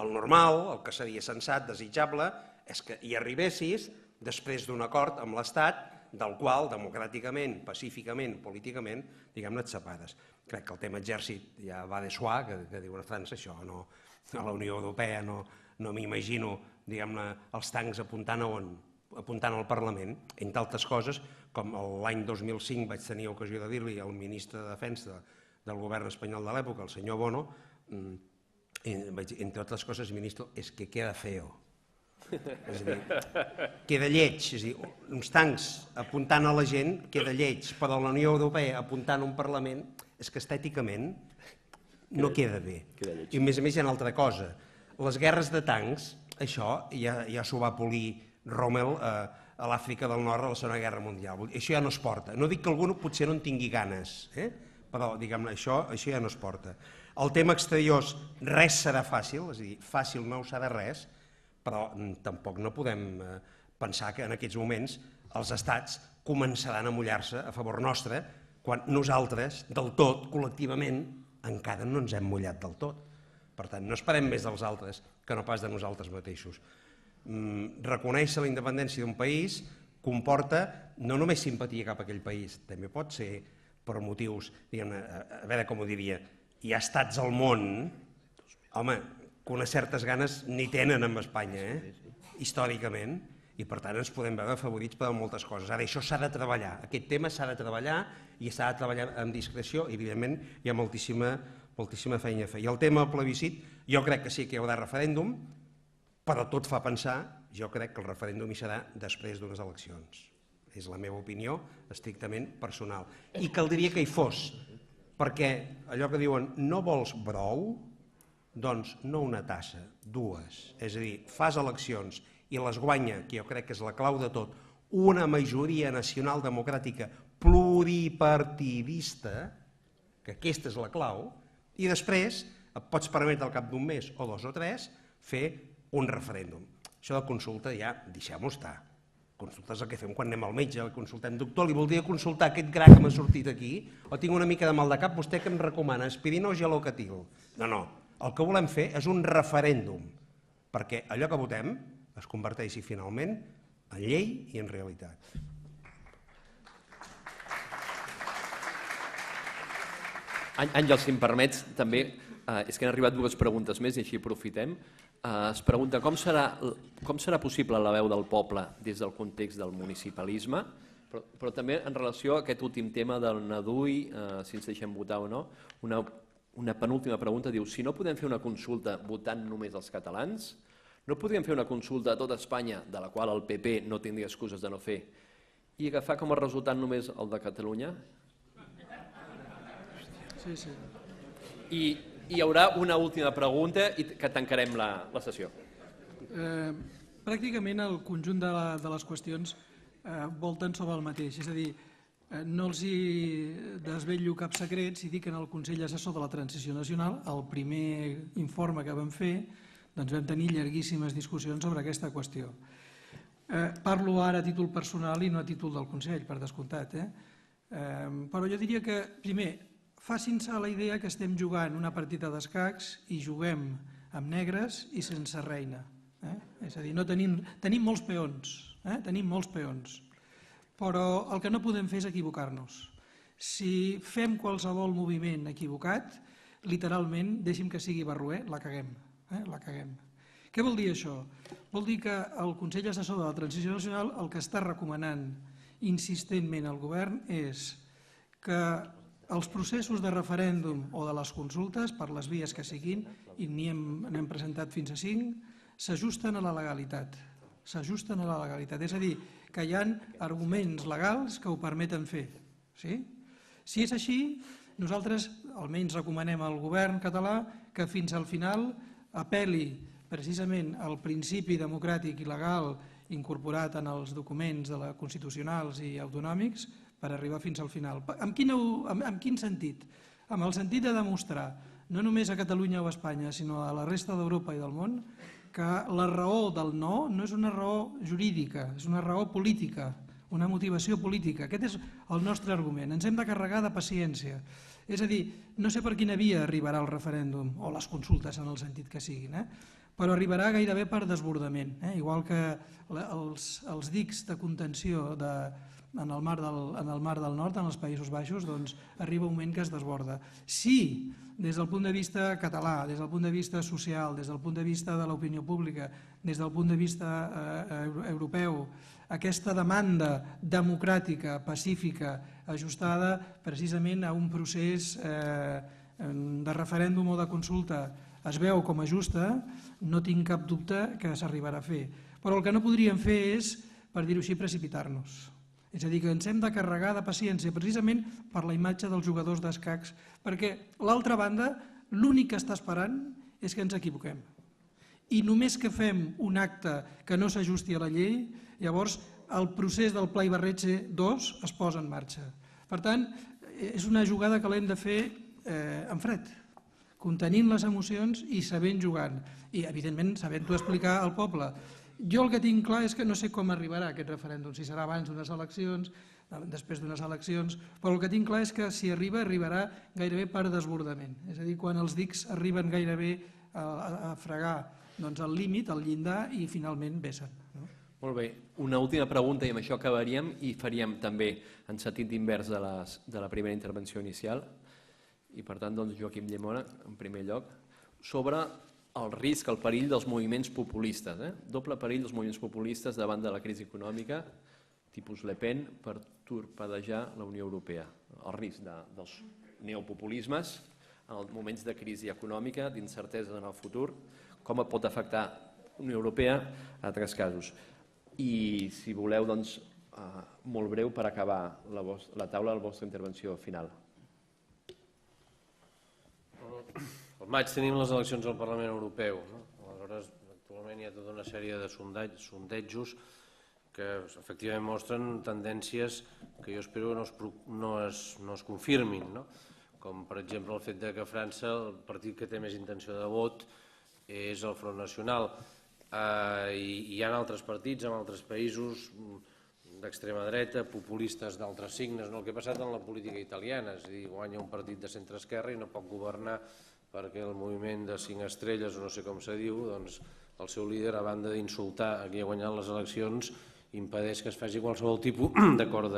El normal, el que seria sensat, desitjable, és que hi arribessis després d'un acord amb l'Estat del qual, democràticament, pacíficament, políticament, diguem-ne, et separes. Crec que el tema exèrcit ja va de soi, que diuen a França, això no, a la Unió Europea no m'imagino, diguem-ne, els tancs apuntant a on? Apuntant al Parlament, entre altres coses, com l'any 2005 vaig tenir ocasió de dir-li al ministre de Defensa del govern espanyol de l'època, el senyor Bono, entre altres coses, ministre, és que queda feo. És a dir, queda lleig, és a dir, uns tancs apuntant a la gent queda lleig, però la Unió Europea apuntant a un Parlament és que estèticament no queda bé. I a més hi ha una altra cosa, les guerres de tancs, això ja s'ho va polir Rommel a l'Àfrica del Nord a la Segona Guerra Mundial, això ja no es porta. No dic que algú potser no en tingui ganes, però diguem-ne, això ja no es porta. El tema exteriors, res serà fàcil, és a dir, fàcil no ho serà res, però tampoc no podem pensar que en aquests moments els estats començaran a mullar-se a favor nostre quan nosaltres, del tot, col·lectivament, encara no ens hem mullat del tot. Per tant, no esperem més dels altres que no pas de nosaltres mateixos. Reconèixer la independència d'un país comporta no només simpatia cap a aquell país, també pot ser per motius, diguem-ne, a veure com ho diria, hi ha estats al món, home, que unes certes ganes ni tenen amb Espanya, històricament, i per tant ens podem veure afavorits per moltes coses. Ara, això s'ha de treballar, aquest tema s'ha de treballar i s'ha de treballar amb discreció i evidentment hi ha moltíssima moltíssima feina a fer. I el tema del plebiscit, jo crec que sí que hi haurà referèndum, però tot fa pensar, jo crec que el referèndum hi serà després d'unes eleccions. És la meva opinió estrictament personal. I caldria que hi fos, perquè allò que diuen no vols brou, doncs no una tassa, dues. És a dir, fas eleccions i les guanya, que jo crec que és la clau de tot, una majoria nacional democràtica pluripartidista, que aquesta és la clau, i després et pots permetre al cap d'un mes o 2 o 3 fer un referèndum. Això de consulta ja deixem-ho estar. Consulta és el que fem quan anem al metge, el consultem. Doctor, li voldria consultar aquest gra que m'ha sortit aquí, o tinc una mica de mal de cap, vostè què em recomana, aspirina o gelocatil? No, el que volem fer és un referèndum, perquè allò que votem es converteixi finalment en llei i en realitat. Àngel, si em permets, també, és que han arribat 2 preguntes més i així aprofitem. Es pregunta com serà possible la veu del poble des del context del municipalisme, però també en relació a aquest últim tema del NADUI, si ens deixem votar o no. Una penúltima pregunta diu, si no podem fer una consulta votant només els catalans, no podríem fer una consulta a tota Espanya, de la qual el PP no tindria excuses de no fer, i agafar com a resultat només el de Catalunya? Sí. I hi haurà una última pregunta i que tancarem la sessió. Pràcticament el conjunt de les qüestions volten sobre el mateix, és a dir, no els hi desvetllo cap secret si dic que en el Consell Assessor de la Transició Nacional, el primer informe que vam fer, doncs vam tenir llarguíssimes discussions sobre aquesta qüestió. Parlo ara a títol personal i no a títol del Consell, per descomptat, però jo diria que, primer, facin-se a la idea que estem jugant una partida d'escacs i juguem amb negres i sense reina. És a dir, tenim molts peons, però el que no podem fer és equivocar-nos. Si fem qualsevol moviment equivocat, literalment, deixi'm que sigui barroer, la caguem. Què vol dir això? Vol dir que el Consell Assessor de la Transició Nacional el que està recomanant insistentment al govern és que els processos de referèndum o de les consultes, per les vies que siguin, i n'hem presentat fins a 5, s'ajusten a la legalitat. S'ajusten a la legalitat, és a dir, que hi ha arguments legals que ho permeten fer. Si és així, nosaltres almenys recomanem al govern català que fins al final apel·li precisament al principi democràtic i legal incorporat en els documents constitucionals i autonòmics per arribar fins al final. En quin sentit? En el sentit de demostrar, no només a Catalunya o a Espanya, sinó a la resta d'Europa i del món, que la raó del no és una raó jurídica, és una raó política, una motivació política. Aquest és el nostre argument. Ens hem de carregar de paciència. És a dir, no sé per quina via arribarà el referèndum, o les consultes en el sentit que siguin, però arribarà gairebé per desbordament, igual que els dics de contenció en el Mar del Nord, en els Països Baixos, doncs arriba un moment que es desborda. Si des del punt de vista català, des del punt de vista social, des del punt de vista de l'opinió pública, des del punt de vista europeu, aquesta demanda democràtica, pacífica, ajustada precisament a un procés de referèndum o de consulta es veu com a justa, no tinc cap dubte que s'arribarà a fer. Però el que no podríem fer és, per dir-ho així, precipitar-nos. És a dir, que ens hem de carregar de paciència precisament per la imatge dels jugadors d'escacs, perquè l'altra banda l'únic que està esperant és que ens equivoquem. I només que fem un acte que no s'ajusti a la llei, llavors el procés del Pla Ibarretxe 2 es posa en marxa. Per tant, és una jugada que l'hem de fer en fred, contenint les emocions i sabent jugant. I, evidentment, sabent-ho explicar al poble. Jo el que tinc clar és que no sé com arribarà aquest referèndum, si serà abans d'unes eleccions, després d'unes eleccions, però el que tinc clar és que si arribarà gairebé per desbordament. És a dir, quan els dics arriben gairebé a fregar el límit, el llindar, i finalment vessen. Molt bé. Una última pregunta i amb això acabaríem i faríem també en sentit invers de la primera intervenció inicial. I per tant, Joaquim Llimona, en primer lloc, sobre el risc, el perill dels moviments populistes. Doble perill dels moviments populistes davant de la crisi econòmica, tipus Le Pen, per torpedejar la Unió Europea. El risc dels neopopulismes en moments de crisi econòmica, d'incertesa en el futur, com pot afectar la Unió Europea a altres casos. I, si voleu, doncs, molt breu per acabar la taula de la vostra intervenció final. Al maig tenim les eleccions al Parlament Europeu. Aleshores, actualment hi ha tota una sèrie de sondejos que efectivament mostren tendències que jo espero que no es confirmin, com per exemple el fet que a França el partit que té més intenció de vot és el Front Nacional. Hi ha altres partits en altres països d'extrema dreta, populistes d'altres signes, el que ha passat en la política italiana, és a dir, guanya un partit de centre-esquerra i no pot governar perquè el moviment de 5 estrelles, o no sé com se diu, doncs el seu líder, a banda d'insultar a qui ha guanyat les eleccions, impedeix que es faci qualsevol tipus d'acord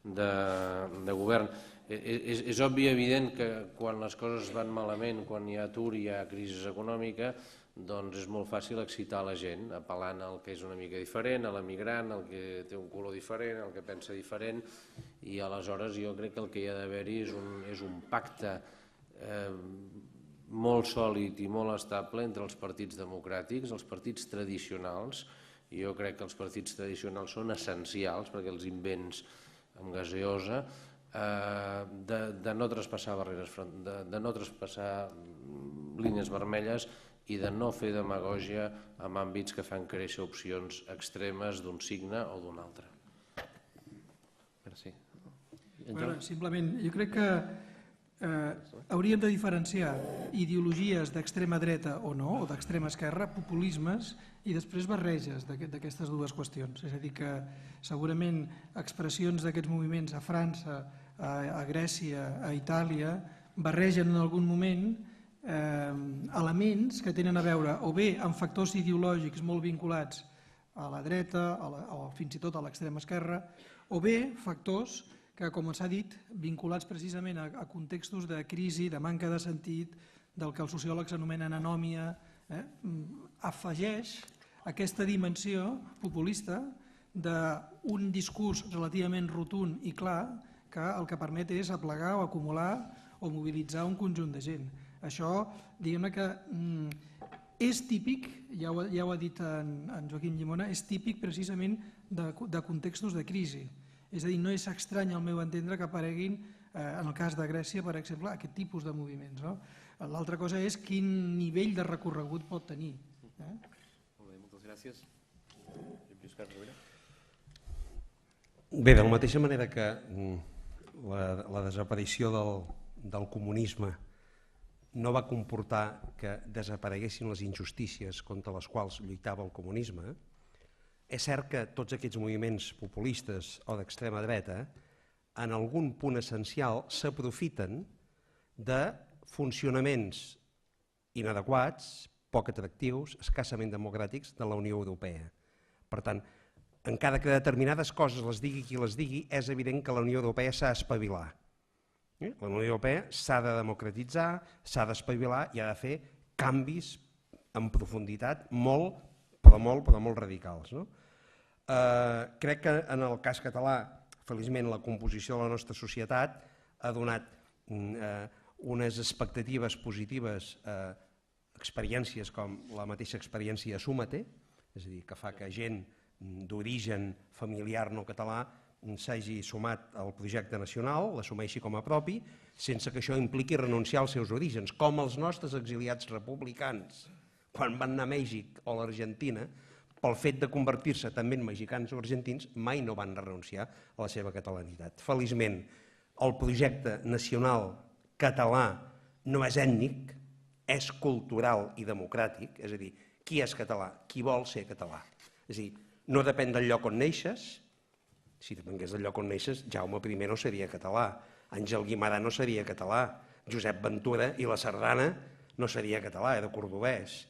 de govern. És obvi i evident que quan les coses van malament, quan hi ha atur i hi ha crisi econòmica, doncs és molt fàcil excitar la gent, apel·lant al que és una mica diferent, a l'emigrant, al que té un color diferent, al que pensa diferent, i aleshores jo crec que el que hi ha d'haver-hi és un pacte molt sòlid i molt estable entre els partits democràtics, els partits tradicionals. Jo crec que els partits tradicionals són essencials perquè els invents amb gaseosa, de no traspassar barreres, de no traspassar línies vermelles i de no fer demagògia en àmbits que fan créixer opcions extremes d'un signe o d'un altre. Merci. Simplement, jo crec que hauríem de diferenciar ideologies d'extrema dreta o no, o d'extrema esquerra, populismes, i després barreges d'aquestes dues qüestions. És a dir, que segurament expressions d'aquests moviments a França, a Grècia, a Itàlia, barregen en algun moment elements que tenen a veure o bé amb factors ideològics molt vinculats a la dreta o fins i tot a l'extrema esquerra, o bé factors que, com s'ha dit, vinculats precisament a contextos de crisi, de manca de sentit, del que els sociòlegs anomenen anòmia, afegeix aquesta dimensió populista d'un discurs relativament rotund i clar que el que permet és aplegar o acumular o mobilitzar un conjunt de gent. Això, diguem-ne que és típic, ja ho ha dit en Joaquim Llimona, és típic precisament de contextos de crisi. És a dir, no és estrany al meu entendre que apareguin, en el cas de Grècia, per exemple, aquest tipus de moviments. L'altra cosa és quin nivell de recorregut pot tenir. Molt bé, moltes gràcies. Bé, de la mateixa manera que la desaparició del comunisme no va comportar que desapareguessin les injustícies contra les quals lluitava el comunisme, és cert que tots aquests moviments populistes o d'extrema dreta en algun punt essencial s'aprofiten de funcionaments inadequats, poc atractius, escassament democràtics de la Unió Europea. Per tant, encara que determinades coses les digui qui les digui, és evident que la Unió Europea s'ha d'espavilar. La Unió Europea s'ha de democratitzar, s'ha d'espavilar i ha de fer canvis en profunditat molt radicals. Crec que en el cas català, feliçment, la composició de la nostra societat ha donat unes expectatives positives a experiències com la mateixa experiència Súmate, és a dir, que fa que gent d'origen familiar no català s'hagi sumat al projecte nacional, l'assumeixi com a propi, sense que això impliqui renunciar als seus orígens, com els nostres exiliats republicans, quan van anar a Mèxic o a l'Argentina, pel fet de convertir-se també en mexicans o argentins, mai no van renunciar a la seva catalanitat. Feliçment, el projecte nacional català no és ètnic, és cultural i democràtic, és a dir, qui és català? Qui vol ser català? És a dir, no depèn del lloc on neixes. Si depengués del lloc on neixes, Jaume I no seria català, Àngel Guimerà no seria català, Josep Ventura i la Sardana no seria català, era cordobès.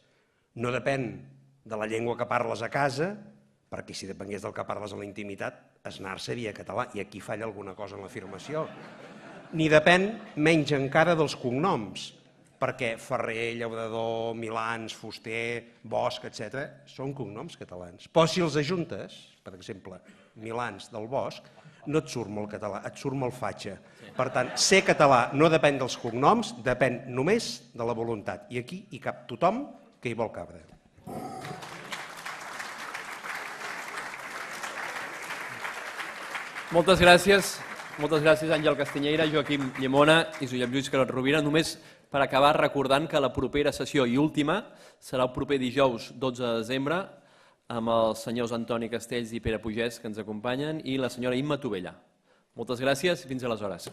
No depèn de la llengua que parles a casa, perquè si depengués del que parles a la intimitat, Aznar seria català, i aquí falla alguna cosa en l'afirmació. Ni depèn, menys encara, dels cognoms, perquè Ferrer, Llaurador, Milans, Fuster, Bosch, etc., són cognoms catalans. Però si els ajuntes, per exemple, Milans del Bosch, no et surt molt català, et surt molt fatxa. Per tant, ser català no depèn dels cognoms, depèn només de la voluntat. I aquí hi cap tothom que hi vol cabre. Moltes gràcies Àngel Castiñeira, Joaquim Llimona i Josep Lluís Carot Rovira. Només per acabar recordant que la propera sessió i última serà el proper dijous 12 de desembre amb els senyors Antoni Castells i Pere Pugès que ens acompanyen i la senyora Imma Tovella. Moltes gràcies i fins aleshores.